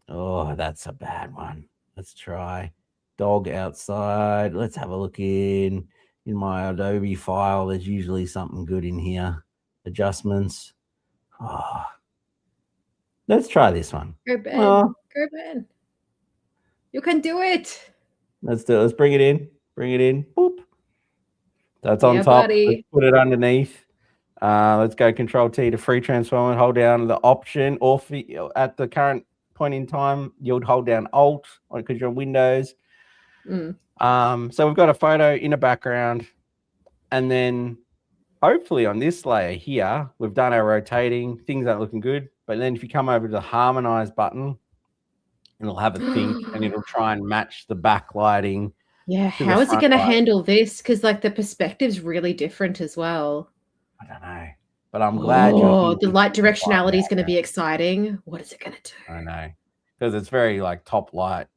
Oh, that's a bad one. Let's try dog outside. Let's have a look in my Adobe file. There's usually something good in here. Adjustments. Oh. Let's try this one. Go Ben. You can do it. Let's do it. Let's bring it in. Boop. That's on top. Let's put it underneath. Let's go Control T to free transform and hold down the Option, or at the current point in time, you'll hold down Alt because you're on Windows. So we've got a photo in a background, and then hopefully on this layer here, we've done our rotating. Things aren't looking good. But then if you come over to the harmonize button, it'll have a think and it'll try and match the backlighting. Yeah, how is it going to handle this? Because like the perspective's really different as well. I don't know. But I'm glad you're here. The light directionality is going to be exciting. What is it going to do? I know, because it's very like top light.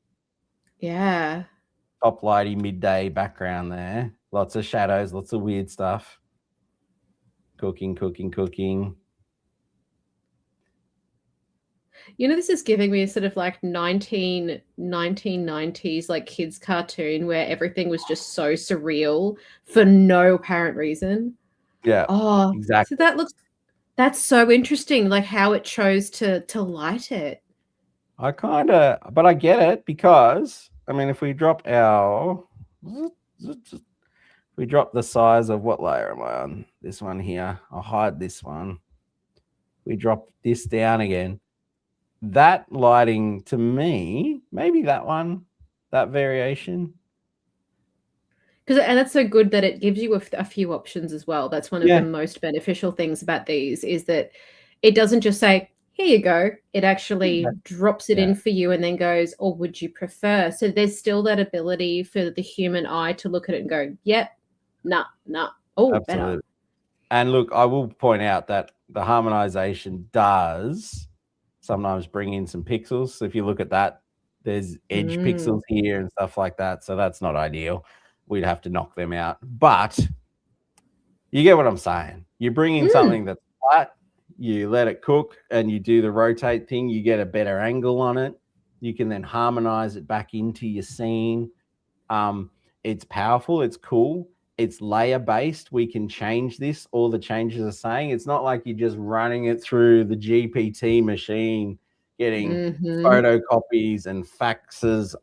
Yeah. Top lighty midday background there. Lots of shadows, lots of weird stuff. Cooking. You know, this is giving me a sort of like 1990s like kids cartoon where everything was just so surreal for no apparent reason. Yeah. Oh, exactly. So that's so interesting, like how it chose to light it. But I get it, because I mean, if we drop the size of, what layer am I on? This one here. I'll hide this one. We drop this down again. That lighting, to me, maybe that one, that variation. And that's so good that it gives you a few options as well. That's one of the most beneficial things about these, is that it doesn't just say, here you go. It actually drops it in for you and then goes, or would you prefer? So there's still that ability for the human eye to look at it and go, yep, nah. Oh, absolutely. Better. And look, I will point out that the harmonization does sometimes bring in some pixels. So if you look at that, there's edge pixels here and stuff like that. So that's not ideal. We'd have to knock them out. But you get what I'm saying. You bring in something that's flat, you let it cook, and you do the rotate thing, you get a better angle on it. You can then harmonize it back into your scene. It's powerful. It's cool. It's layer based. We can change this. All the changes are saying. It's not like you're just running it through the GPT machine, getting photocopies and faxes,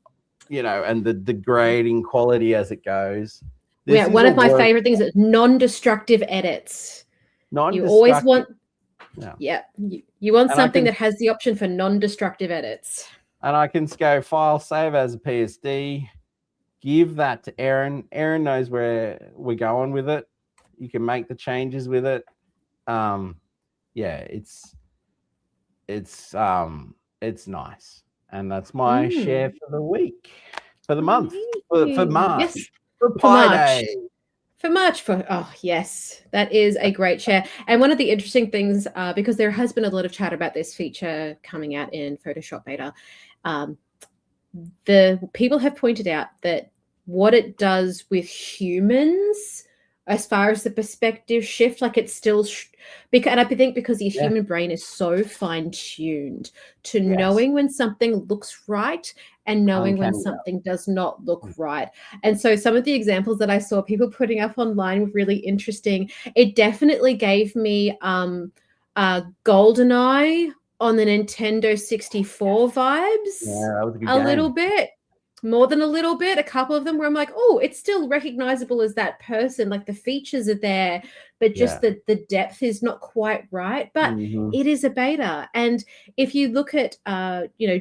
and the degrading quality as it goes. One of my favorite things is non-destructive edits. You always want, you want something that has the option for non-destructive edits. And I can go file, save as a PSD, give that to Erin. Erin knows where we're going with it. You can make the changes with it. It's nice. And that's my share for the week, for the month, for March, for Pi Day. For March, yes, that is a great share. And one of the interesting things, because there has been a lot of chat about this feature coming out in Photoshop beta, the people have pointed out that what it does with humans, as far as the perspective shift, like it's still, and I think because the human brain is so fine-tuned to knowing when something looks right and knowing when something does not look right. And so some of the examples that I saw people putting up online were really interesting. It definitely gave me GoldenEye on the Nintendo 64 vibes. Yeah, that was a good game. Little bit. More than a little bit. A couple of them where I'm like, oh, it's still recognizable as that person. Like the features are there, but just the depth is not quite right. But it is a beta. And if you look at,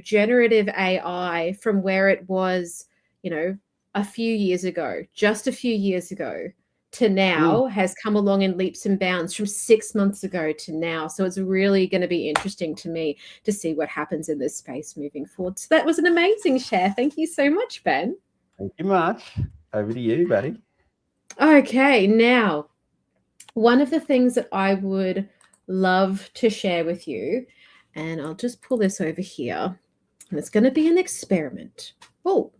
generative AI from where it was, a few years ago, just a few years ago, to now has come along in leaps and bounds from 6 months ago to now. So it's really going to be interesting to me to see what happens in this space moving forward. So that was an amazing share. Thank you so much, Ben. Thank you much. Over to you, buddy. Okay, now, one of the things that I would love to share with you, and I'll just pull this over here, and it's going to be an experiment. Oh,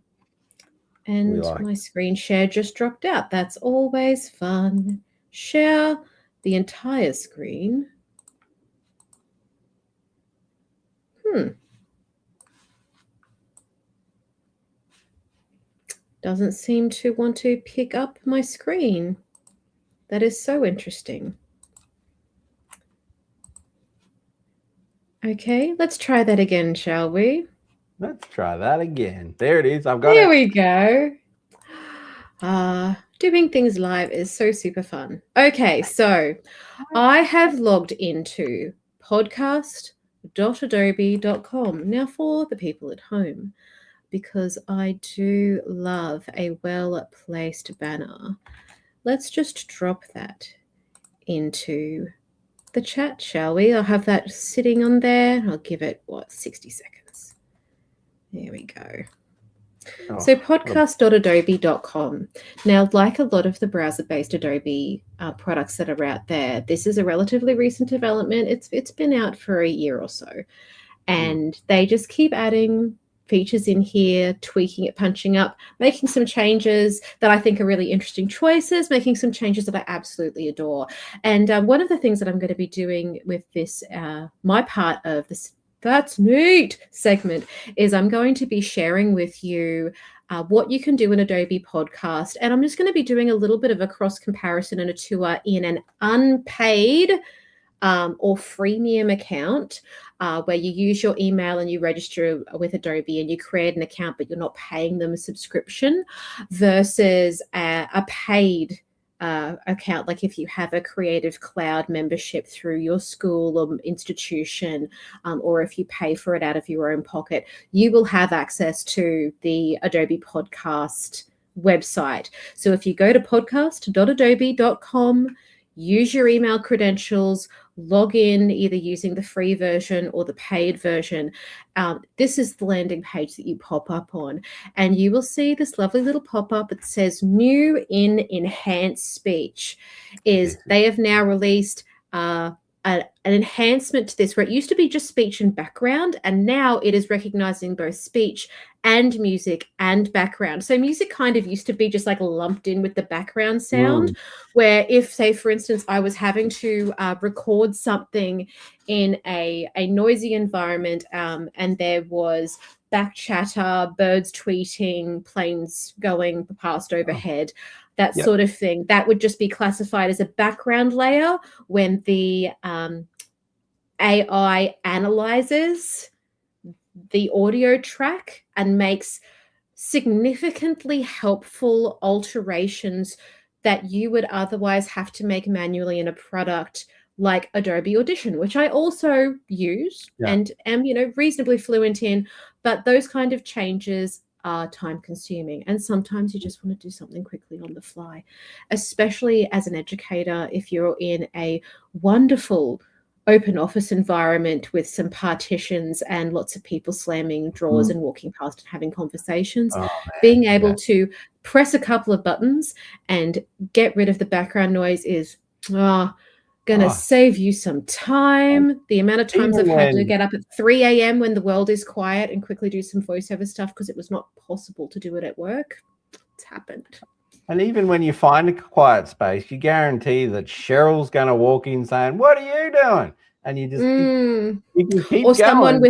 and my screen share just dropped out. That's always fun. Share the entire screen. Doesn't seem to want to pick up my screen. That is so interesting. Okay, let's try that again, shall we? Let's try that again. There it is. I've got it. There we go. Doing things live is so super fun. Okay, so I have logged into podcast.adobe.com. Now for the people at home, because I do love a well-placed banner. Let's just drop that into the chat, shall we? I'll have that sitting on there. I'll give it, 60 seconds. There we go. So podcast.adobe.com. Now, like a lot of the browser-based Adobe products that are out there, this is a relatively recent development. It's been out for a year or so. And they just keep adding features in here, tweaking it, punching up, making some changes that I think are really interesting choices, making some changes that I absolutely adore. And one of the things that I'm going to be doing with this, my part of this That's Neat segment, is I'm going to be sharing with you what you can do in Adobe Podcast. And I'm just going to be doing a little bit of a cross comparison and a tour in an unpaid or freemium account where you use your email and you register with Adobe and you create an account, but you're not paying them a subscription, versus a paid account. Like if you have a Creative Cloud membership through your school or institution, or if you pay for it out of your own pocket, you will have access to the Adobe Podcast website. So if you go to podcast.adobe.com, use your email credentials, log in either using the free version or the paid version. This is the landing page that you pop up on, and you will see this lovely little pop-up. It says new in enhanced speech. They have now released an enhancement to this, where it used to be just speech and background, and now it is recognizing both speech and music and background. So music kind of used to be just like lumped in with the background sound, where if, say, for instance, I was having to record something in a noisy environment, and there was back chatter, birds tweeting, planes going past overhead, that sort of thing, that would just be classified as a background layer when the AI analyzes the audio track and makes significantly helpful alterations that you would otherwise have to make manually in a product like Adobe Audition, which I also use and am, reasonably fluent in. But those kind of changes are time consuming, and sometimes you just want to do something quickly on the fly, especially as an educator. If you're in a wonderful open office environment with some partitions and lots of people slamming drawers and walking past and having conversations, being able to press a couple of buttons and get rid of the background noise is gonna save you some time. The amount of times I've had to get up at 3 a.m. when the world is quiet and quickly do some voiceover stuff because it was not possible to do it at work. It's happened. And even when you find a quiet space, you guarantee that Cheryl's going to walk in saying, "What are you doing?" And you just you can keep or going.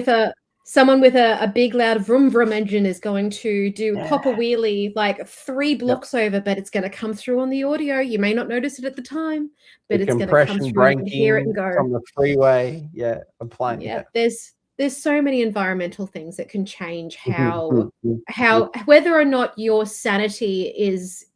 someone with a big loud vroom vroom engine is going to do pop a wheelie like 3 blocks over, but it's going to come through on the audio. You may not notice it at the time, but it's going to come through and hear it and go from the freeway. A plane. There's so many environmental things that can change how whether or not your sanity is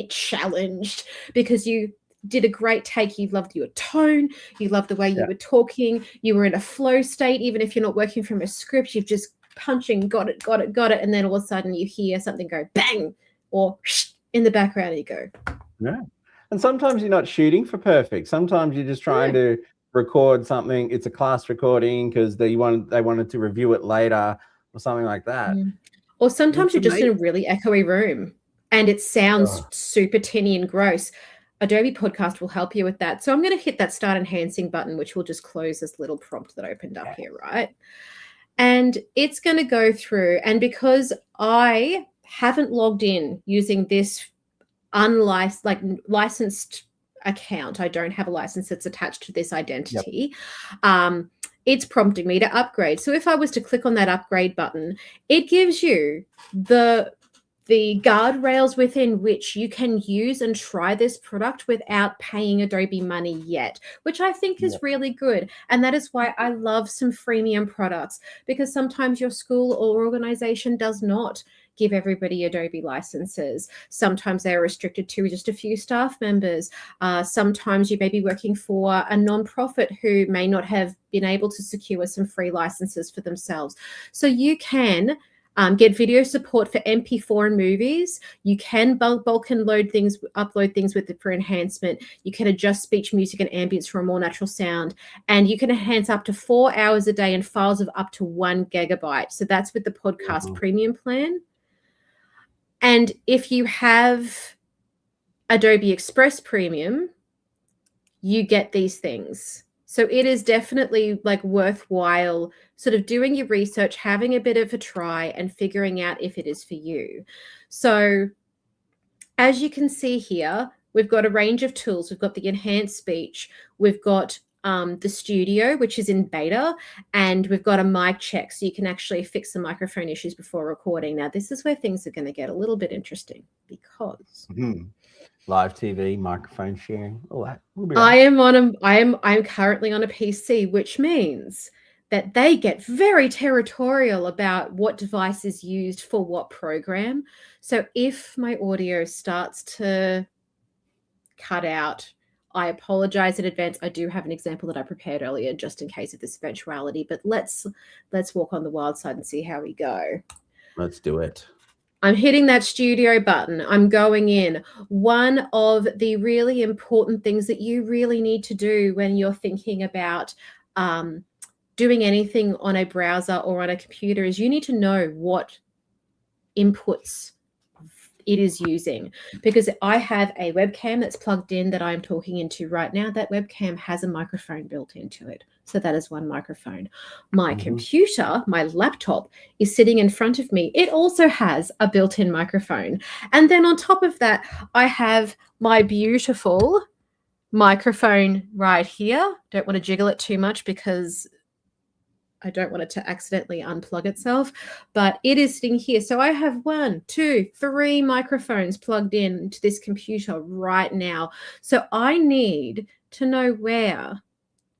challenged because you did a great take. You loved your tone. You loved the way you were talking. You were in a flow state. Even if you're not working from a script, you've just punching, got it. And then all of a sudden you hear something go bang or in the background and you go. Yeah. And sometimes you're not shooting for perfect. Sometimes you're just trying to record something. It's a class recording because they wanted to review it later or something like that. Or sometimes you're just in a really echoey room and it sounds super tinny and gross. Adobe Podcast will help you with that. So I'm going to hit that start enhancing button, which will just close this little prompt that opened up here, right? And it's going to go through. And because I haven't logged in using this licensed account, I don't have a license that's attached to this identity. It's prompting me to upgrade. So if I was to click on that upgrade button, it gives you the guardrails within which you can use and try this product without paying Adobe money yet, which I think is really good. And that is why I love some freemium products, because sometimes your school or organization does not give everybody Adobe licenses. Sometimes they're restricted to just a few staff members. Sometimes you may be working for a nonprofit who may not have been able to secure some free licenses for themselves. So you can Get video support for MP4 and movies. You can bulk and upload things with it for enhancement. You can adjust speech, music, and ambience for a more natural sound. And you can enhance up to 4 hours a day in files of up to 1 gigabyte. So that's with the podcast premium plan. And if you have Adobe Express Premium, you get these things. So it is definitely like worthwhile sort of doing your research, having a bit of a try and figuring out if it is for you. So as you can see here, we've got a range of tools. We've got the enhanced speech. We've got the studio, which is in beta, and we've got a mic check. So you can actually fix the microphone issues before recording. Now, this is where things are going to get a little bit interesting because live TV, microphone sharing, all that. I'm currently on a PC, which means that they get very territorial about what device is used for what program. So if my audio starts to cut out, I apologize in advance. I do have an example that I prepared earlier just in case of this eventuality, but let's walk on the wild side and see how we go. Let's do it. I'm hitting that studio button. I'm going in. One of the really important things that you really need to do when you're thinking about doing anything on a browser or on a computer is you need to know what inputs it is using, because I have a webcam that's plugged in that I'm talking into right now. That webcam has a microphone built into it. So that is one microphone. My computer, my laptop, is sitting in front of me. It also has a built-in microphone. And then on top of that, I have my beautiful microphone right here. Don't want to jiggle it too much because I don't want it to accidentally unplug itself, but it is sitting here. So I have 1, 2, 3 microphones plugged in to this computer right now. So I need to know where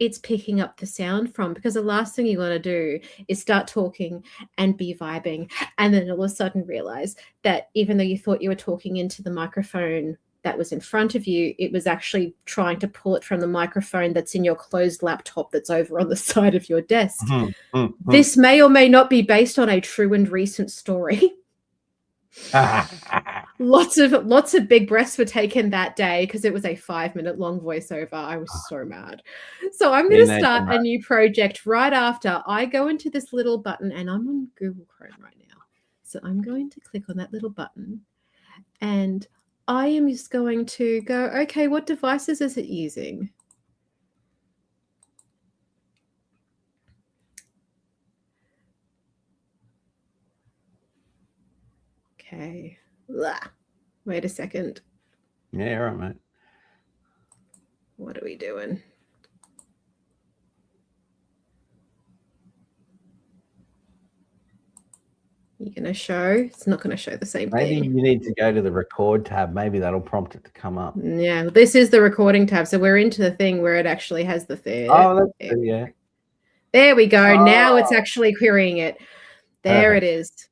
it's picking up the sound from, because the last thing you want to do is start talking and be vibing and then all of a sudden realize that even though you thought you were talking into the microphone that was in front of you, it was actually trying to pull it from the microphone that's in your closed laptop that's over on the side of your desk. This may or may not be based on a true and recent story. Lots of big breaths were taken that day because it was a 5-minute long voiceover. I was so mad. So I'm going to start a new project right after I go into this little button, and I'm on Google Chrome right now. So I'm going to click on that little button, and I am just going to go, okay, what devices is it using? Okay. Blah. Wait a second. Yeah, all right, mate. What are we doing? You're going to show? It's not going to show the same thing. Maybe you need to go to the record tab. Maybe that'll prompt it to come up. Yeah, this is the recording tab. So we're into the thing where it actually has the thing. Oh, that's good, yeah. There we go. Oh. Now it's actually querying it. There it is.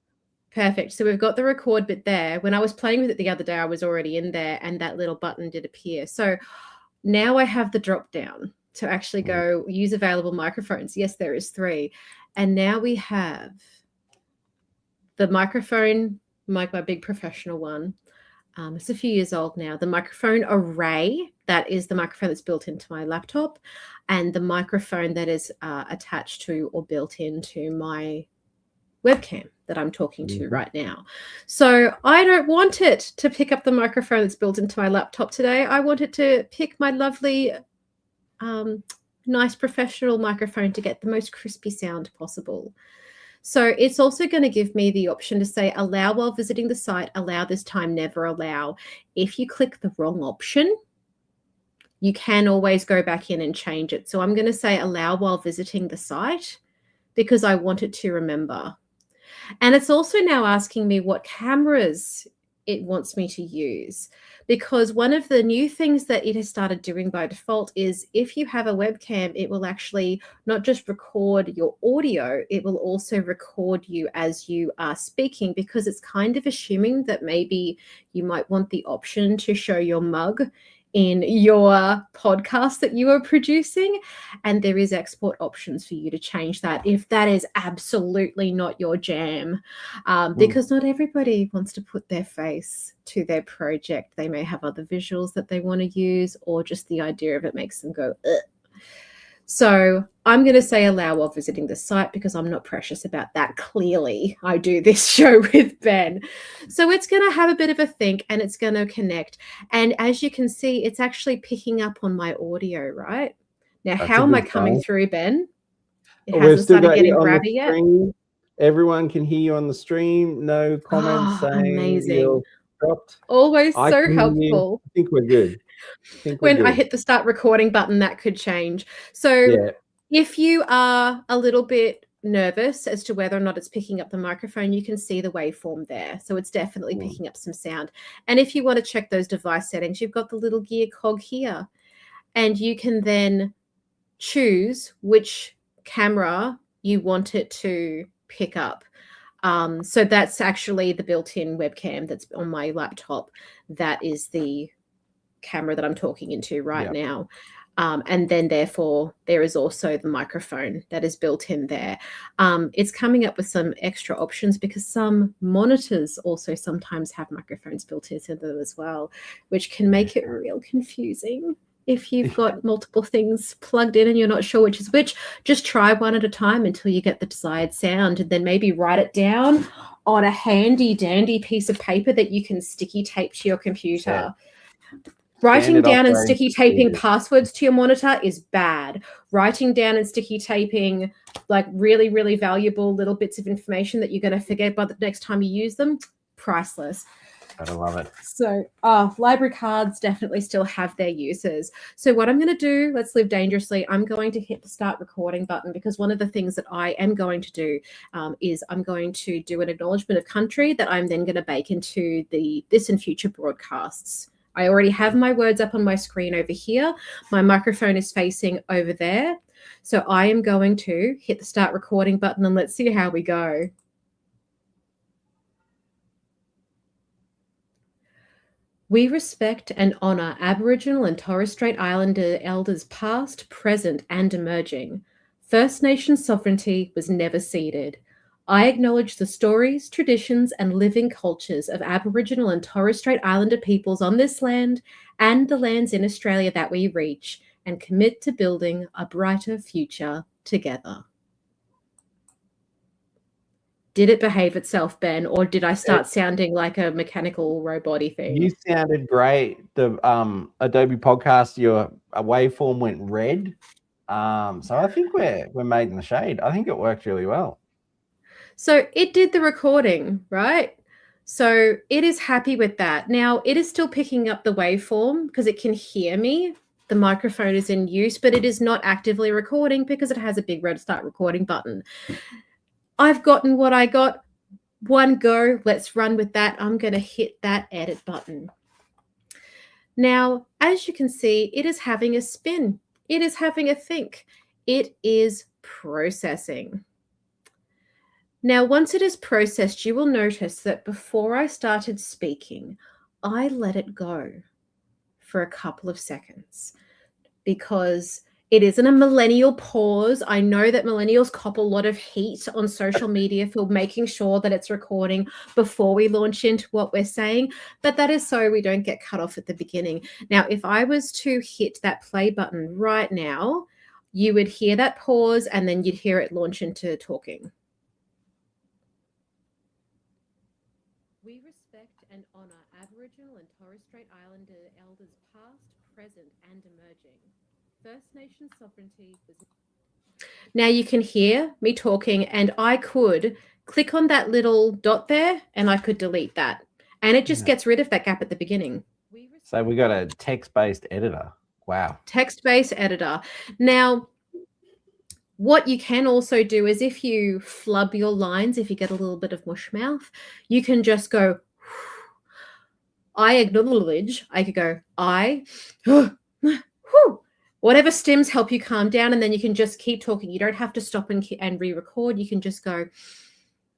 Perfect. So we've got the record bit there. When I was playing with it the other day, I was already in there and that little button did appear. So now I have the drop down to actually go use available microphones. Yes, there is 3. And now we have the microphone, my big professional one. It's a few years old now. The microphone array, that is the microphone that's built into my laptop, and the microphone that is attached to or built into my webcam that I'm talking to right now. So I don't want it to pick up the microphone that's built into my laptop today. I want it to pick my lovely, nice professional microphone to get the most crispy sound possible. So it's also going to give me the option to say allow while visiting the site, allow this time, never allow. If you click the wrong option, you can always go back in and change it. So I'm going to say allow while visiting the site because I want it to remember. And it's also now asking me what cameras it wants me to use, because one of the new things that it has started doing by default is if you have a webcam, it will actually not just record your audio, it will also record you as you are speaking, because it's kind of assuming that maybe you might want the option to show your mug in your podcast that you are producing, and there is export options for you to change that if that is absolutely not your jam, because not everybody wants to put their face to their project. They may have other visuals that they want to use, or just the idea of it makes them go ugh. So I'm going to say allow while visiting the site because I'm not precious about that. Clearly, I do this show with Ben. So it's going to have a bit of a think and it's going to connect. And as you can see, it's actually picking up on my audio, right? Now, how am I coming through, Ben? It hasn't started getting grabby yet. Everyone can hear you on the stream. No comments saying amazing. You're dropped. Always so helpful. I think we're good. I hit the start recording button, that could change. So if you are a little bit nervous as to whether or not it's picking up the microphone, you can see the waveform there. So it's definitely picking up some sound. And if you want to check those device settings, you've got the little gear cog here. And you can then choose which camera you want it to pick up. So that's actually the built-in webcam that's on my laptop. That is the camera that I'm talking into right now. And then therefore there is also the microphone that is built in there. It's coming up with some extra options because some monitors also sometimes have microphones built into them as well, which can make it real confusing. If you've got multiple things plugged in and you're not sure which is which, just try one at a time until you get the desired sound, and then maybe write it down on a handy dandy piece of paper that you can sticky tape to your computer. Writing down and sticky taping passwords to your monitor is bad. Writing down and sticky taping like really, really valuable little bits of information that you're going to forget by the next time you use them, priceless. I love it. So library cards definitely still have their uses. So what I'm going to do, let's live dangerously, I'm going to hit the start recording button because one of the things that I am going to do is I'm going to do an acknowledgement of country that I'm then going to bake into this and future broadcasts. I already have my words up on my screen over here. My microphone is facing over there. So I am going to hit the start recording button and let's see how we go. We respect and honour Aboriginal and Torres Strait Islander elders past, present and emerging. First Nation sovereignty was never ceded. I acknowledge the stories, traditions and living cultures of Aboriginal and Torres Strait Islander peoples on this land and the lands in Australia that we reach, and commit to building a brighter future together. Did it behave itself, Ben, or did I start sounding like a mechanical robot-y thing? You sounded great. The Adobe Podcast, your waveform went red. So I think we're made in the shade. I think it worked really well. So it did the recording, right? So it is happy with that. Now, it is still picking up the waveform because it can hear me. The microphone is in use, but it is not actively recording because it has a big red start recording button. I've gotten what I got. One go. Let's run with that. I'm going to hit that edit button. Now, as you can see, it is having a spin. It is having a think. It is processing. Now, once it is processed, you will notice that before I started speaking, I let it go for a couple of seconds because it isn't a millennial pause. I know that millennials cop a lot of heat on social media for making sure that it's recording before we launch into what we're saying, but that is so we don't get cut off at the beginning. Now, if I was to hit that play button right now, you would hear that pause and then you'd hear it launch into talking. We respect and honour Aboriginal and Torres Strait Islander elders past, present and emerging. First Nation sovereignty was... Now you can hear me talking and I could click on that little dot there and I could delete that. And it just gets rid of that gap at the beginning. So we got a text-based editor. Wow. Text-based editor. Now, what you can also do is if you flub your lines, if you get a little bit of mush mouth, you can just go, I acknowledge, I could go, whatever stims help you calm down, and then you can just keep talking. You don't have to stop and re-record. You can just go,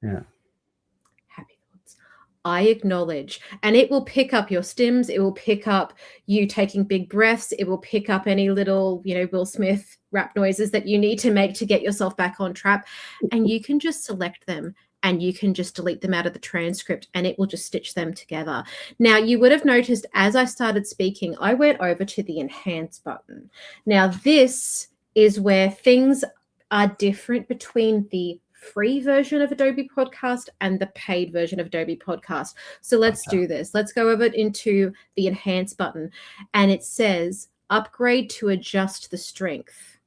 happy thoughts. I acknowledge. And it will pick up your stims. It will pick up you taking big breaths. It will pick up any little, Will Smith rap noises that you need to make to get yourself back on track. And you can just select them and you can just delete them out of the transcript and it will just stitch them together. Now, you would have noticed as I started speaking, I went over to the enhance button. Now, this is where things are different between the free version of Adobe Podcast and the paid version of Adobe Podcast. So let's do this. Let's go over into the enhance button and it says upgrade to adjust the strength,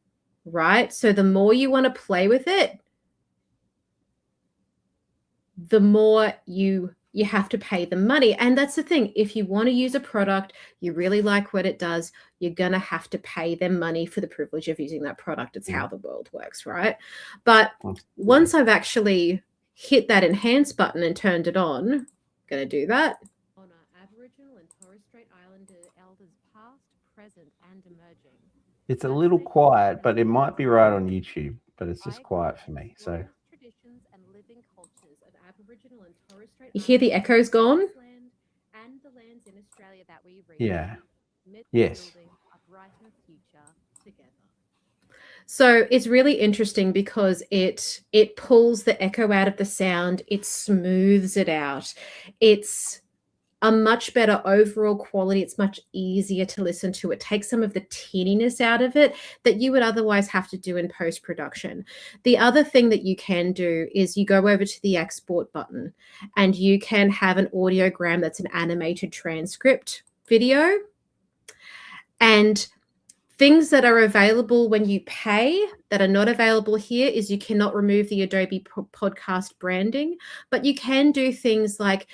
right? So the more you want to play with it, the more you have to pay the money. And that's the thing. If you want to use a product, you really like what it does, you're going to have to pay them money for the privilege of using that product. It's how the world works, right? But once I've actually hit that enhance button and turned it on, I'm going to do that. On Aboriginal and Torres Strait Islander elders past, present, and emerging. It's a little quiet, but it might be right on YouTube, but it's just quiet for me. So you hear the echoes gone? Yeah. Yes. So it's really interesting because it pulls the echo out of the sound. It smooths it out. It's a much better overall quality. It's much easier to listen to. It takes some of the tinniness out of it that you would otherwise have to do in post-production. The other thing that you can do is you go over to the export button and you can have an audiogram that's an animated transcript video. And things that are available when you pay that are not available here is you cannot remove the Adobe Podcast branding, but you can do things like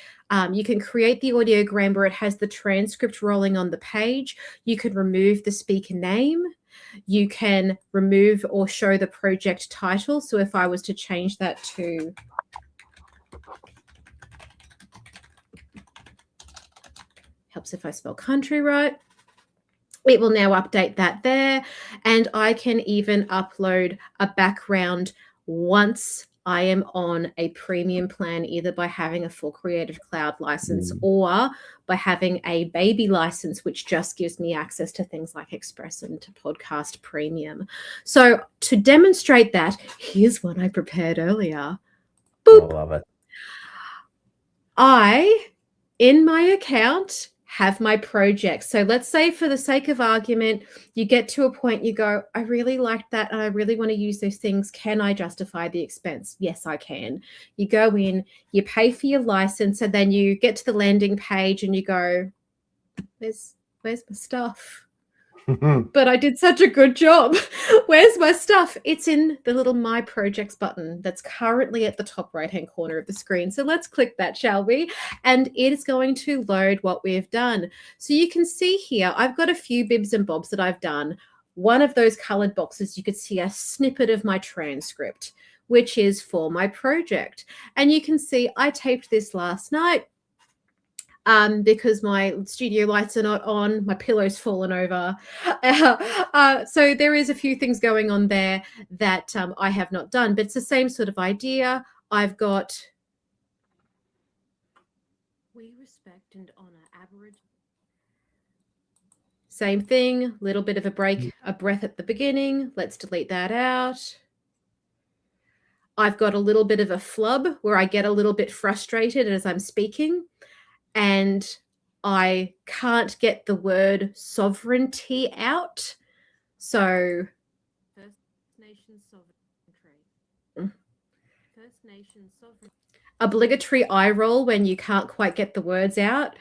you can create the audiogram where it has the transcript rolling on the page. You can remove the speaker name. You can remove or show the project title. So if I was to change that to helps if I spell country right. It will now update that there, and I can even upload a background once I am on a premium plan, either by having a full Creative Cloud license or by having a baby license, which just gives me access to things like Express and to Podcast Premium. So to demonstrate that, here's one I prepared earlier. Boop. I love it. In my account, have my projects. So let's say for the sake of argument, you get to a point you go, I really like that and I really want to use those things. Can I justify the expense? Yes, I can. You go in, you pay for your license, and then you get to the landing page and you go, where's my stuff? But I did such a good job. Where's my stuff? It's in the little My Projects button that's currently at the top right-hand corner of the screen. So let's click that, shall we? And it is going to load what we've done. So you can see here, I've got a few bibs and bobs that I've done. One of those colored boxes, you could see a snippet of my transcript, which is for my project. And you can see I taped this last night. Because my studio lights are not on, my pillow's fallen over. So there is a few things going on there that I have not done, but it's the same sort of idea. I've got we respect and honor Aboriginal. Same thing, little bit of a break, a breath at the beginning. Let's delete that out. I've got a little bit of a flub where I get a little bit frustrated as I'm speaking. And I can't get the word sovereignty out. So First Nation sovereignty. First Nation sovereignty. Obligatory eye roll when you can't quite get the words out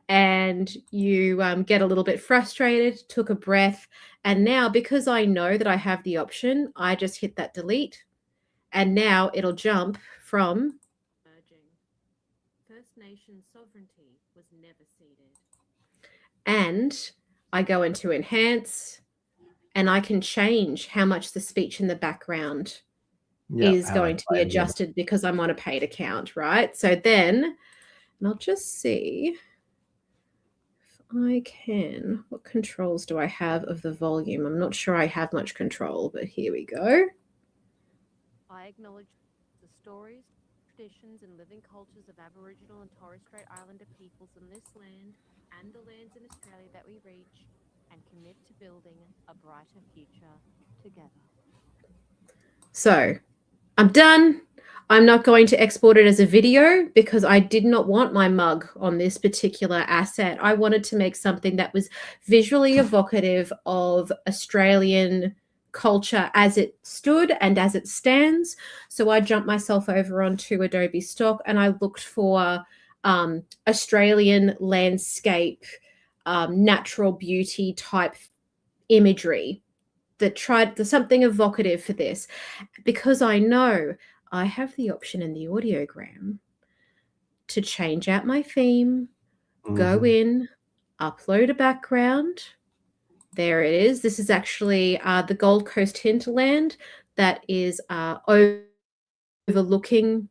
and you get a little bit frustrated, took a breath. And now, because I know that I have the option, I just hit that delete. And now it'll jump from First Nation sovereignty was never ceded. And I go into enhance and I can change how much the speech in the background is going to be adjusted because I'm on a paid account, right? So then, and I'll just see if I can, what controls do I have of the volume? I'm not sure I have much control, but here we go. I acknowledge the stories, traditions and living cultures of Aboriginal and Torres Strait Islander peoples on this land and the lands in Australia that we reach, and commit to building a brighter future together. So I'm done. I'm not going to export it as a video because I did not want my mug on this particular asset. I wanted to make something that was visually evocative of Australian culture as it stood and as it stands. So I jumped myself over onto Adobe Stock and I looked for Australian landscape, natural beauty type imagery that tried something evocative for this, because I know I have the option in the audiogram to change out my theme, go in, upload a background. There it is. This is actually the Gold Coast hinterland that is overlooking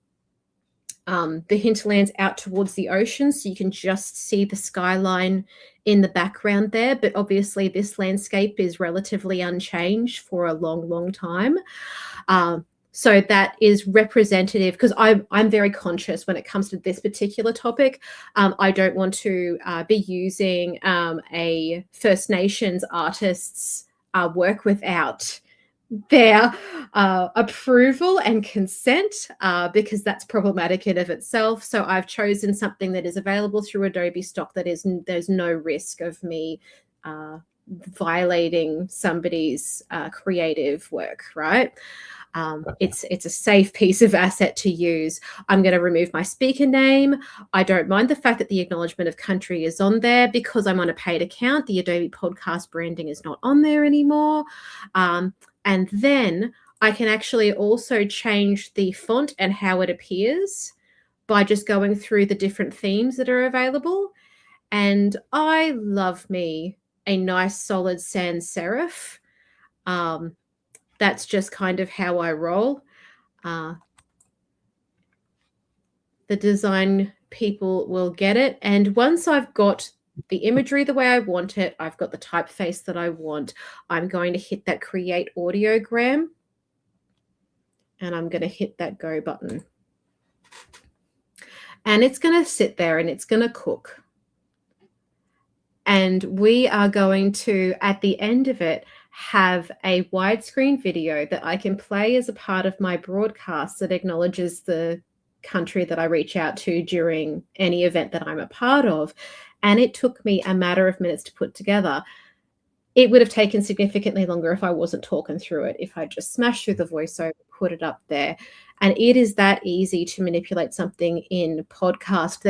the hinterlands out towards the ocean. So you can just see the skyline in the background there. But obviously this landscape is relatively unchanged for a long, long time. So that is representative, because I'm very conscious when it comes to this particular topic. I don't want to be using a First Nations artist's work without their approval and consent, because that's problematic in of itself. So I've chosen something that is available through Adobe Stock that there's no risk of me violating somebody's creative work, right? It's a safe piece of asset to use. I'm going to remove my speaker name. I don't mind the fact that the acknowledgement of country is on there because I'm on a paid account. The Adobe Podcast branding is not on there anymore. And then I can actually also change the font and how it appears by just going through the different themes that are available. And I love me a nice solid sans serif. That's just kind of how I roll. The design people will get it. And once I've got the imagery the way I want it, I've got the typeface that I want, I'm going to hit that create audiogram and I'm going to hit that go button. And it's going to sit there and it's going to cook. And we are going to, at the end of it, have a widescreen video that I can play as a part of my broadcast that acknowledges the country that I reach out to during any event that I'm a part of. And it took me a matter of minutes to put together. It would have taken significantly longer if I wasn't talking through it, if I just smashed through the voiceover, put it up there. And it is that easy to manipulate something in podcast.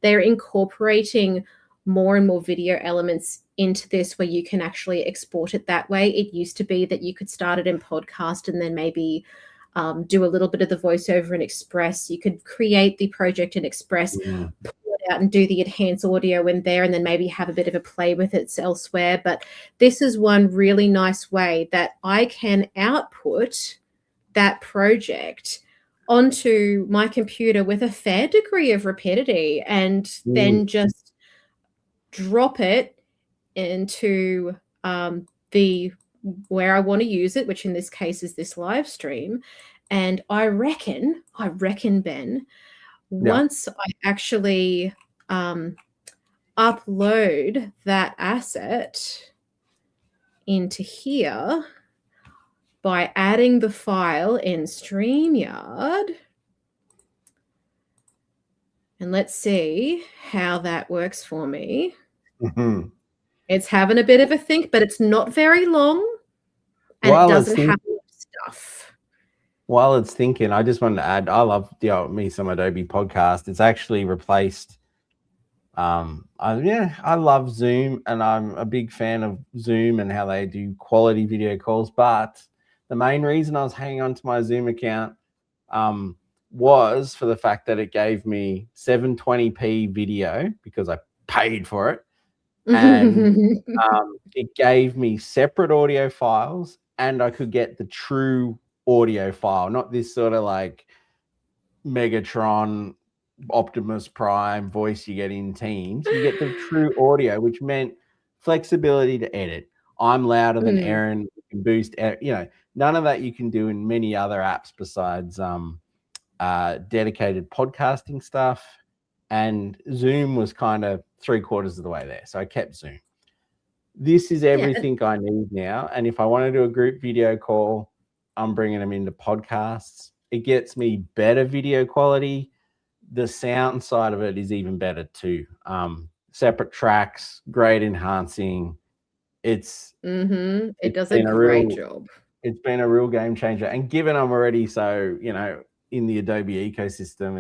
They're incorporating more and more video elements into this where you can actually export it that way. It used to be that you could start it in podcast and then maybe do a little bit of the voiceover in Express. You could create the project in Express, pull it out and do the enhanced audio in there, and then maybe have a bit of a play with it elsewhere. But this is one really nice way that I can output that project onto my computer with a fair degree of rapidity and then just drop it into the where I want to use it, which in this case is this live stream. And I reckon, Ben, once I actually upload that asset into here by adding the file in StreamYard, and let's see how that works for me. It's having a bit of a think, but it's not very long, and it doesn't have stuff. While it's thinking, I just wanted to add, I love me some Adobe Podcast. It's actually replaced. I love Zoom, and I'm a big fan of Zoom and how they do quality video calls. But the main reason I was hanging on to my Zoom account was for the fact that it gave me 720p video because I paid for it. And it gave me separate audio files, and I could get the true audio file, not this sort of like Megatron, Optimus Prime voice you get in Teams. You get the true audio, which meant flexibility to edit. I'm louder than Erin. You can boost, none of that you can do in many other apps besides dedicated podcasting stuff, and Zoom was kind of 3/4 of the way there. So I kept Zoom. This is everything I need now. And if I want to do a group video call, I'm bringing them into podcasts. It gets me better video quality. The sound side of it is even better too. Separate tracks, great enhancing. It does a great job. It's been a real game changer. And given I'm already so, in the Adobe ecosystem,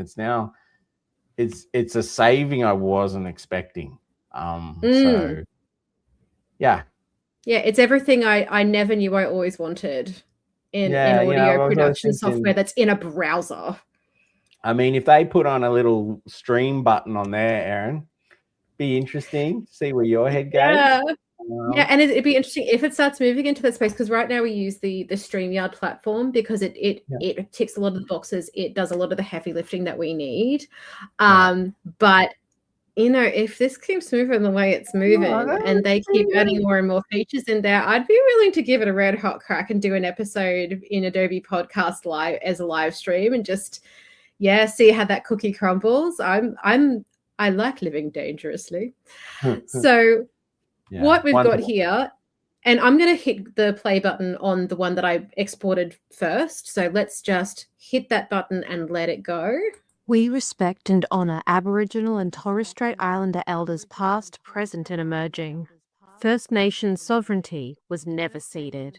it's a saving I wasn't expecting. So yeah, it's everything I never knew I always wanted in audio production software that's in a browser. I mean, if they put on a little stream button on there, Aaron, be interesting to see where your head goes. Yeah, and it'd be interesting if it starts moving into that space, because right now we use the StreamYard platform because it ticks a lot of the boxes. It does a lot of the heavy lifting that we need. But if this keeps moving the way it's moving and they keep adding more and more features in there, I'd be willing to give it a red hot crack and do an episode in Adobe Podcast live as a live stream and just see how that cookie crumbles. I like living dangerously. So what we've got here, and I'm going to hit the play button on the one that I exported first. So let's just hit that button and let it go. We respect and honour Aboriginal and Torres Strait Islander elders past, present and emerging. First Nations sovereignty was never ceded.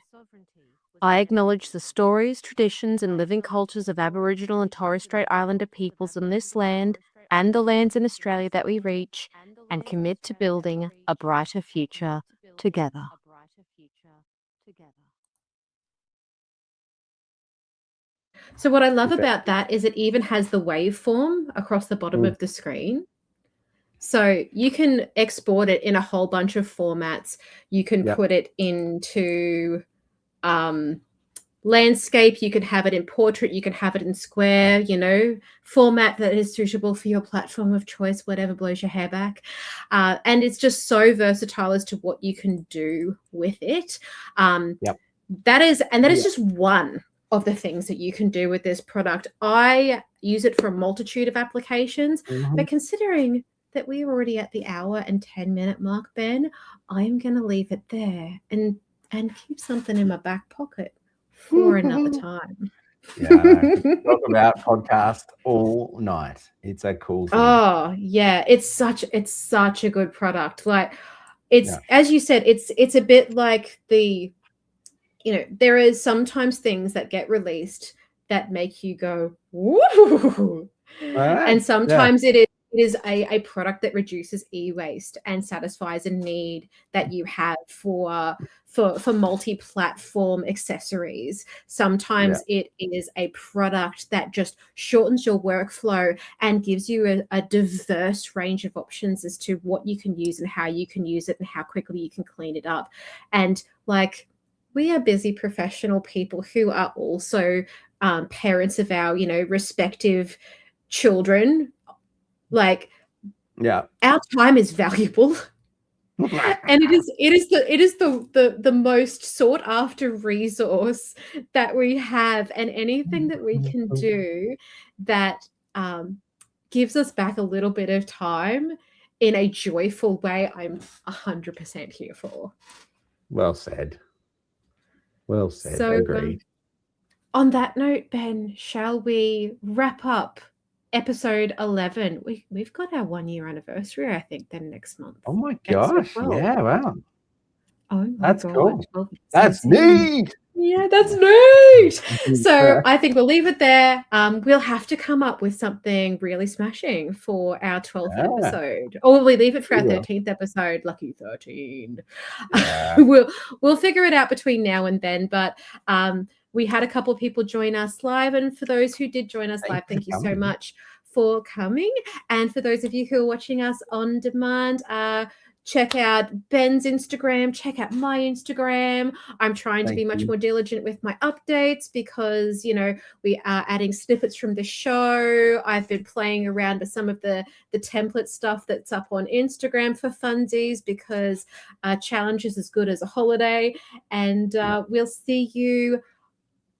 I acknowledge the stories, traditions and living cultures of Aboriginal and Torres Strait Islander peoples on this land and the lands in Australia that we reach, and commit to building a brighter future together. So what I love about that is it even has the waveform across the bottom of the screen. So you can export it in a whole bunch of formats. You can put it into landscape, you can have it in portrait, you can have it in square, format that is suitable for your platform of choice, whatever blows your hair back. And it's just so versatile as to what you can do with it. That is just one of the things that you can do with this product. I use it for a multitude of applications, but considering that we're already at the hour and 10-minute mark, Ben, I am going to leave it there and keep something in my back pocket for another time. Talk about podcast all night. It's a cool thing. Oh yeah, it's such a good product. Like as you said, it's a bit like there is sometimes things that get released that make you go woo, and sometimes it is a product that reduces e-waste and satisfies a need that you have for multi-platform accessories. Sometimes it is a product that just shortens your workflow and gives you a diverse range of options as to what you can use and how you can use it and how quickly you can clean it up. And we are busy professional people who are also parents of our, respective children. Our time is valuable. And it is the most sought after resource that we have, and anything that we can do that gives us back a little bit of time in a joyful way, I'm 100% here for. Well said. So, agreed. On that note, Ben, shall we wrap up episode 11? We've got our 1-year anniversary, I think, then next month. Oh my gosh! Yeah, wow. Oh, that's God. cool. That's neat. Yeah, that's neat. So I think we'll leave it there. We'll have to come up with something really smashing for our 12th episode, or will we leave it for our 13th episode? Lucky 13. We'll figure it out between now and then. But we had a couple of people join us live, and for those who did join us live, thank you so much for coming. And for those of you who are watching us on demand, check out Ben's Instagram, check out my Instagram. I'm trying to be much more diligent with my updates because, we are adding snippets from the show. I've been playing around with some of the template stuff that's up on Instagram for funsies because challenge is as good as a holiday. And we'll see you,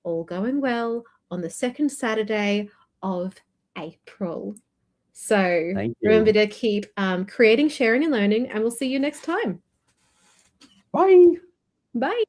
all going well, on the second Saturday of April. So Thank you. remember to keep creating, sharing, and learning, and we'll see you next time. Bye. Bye.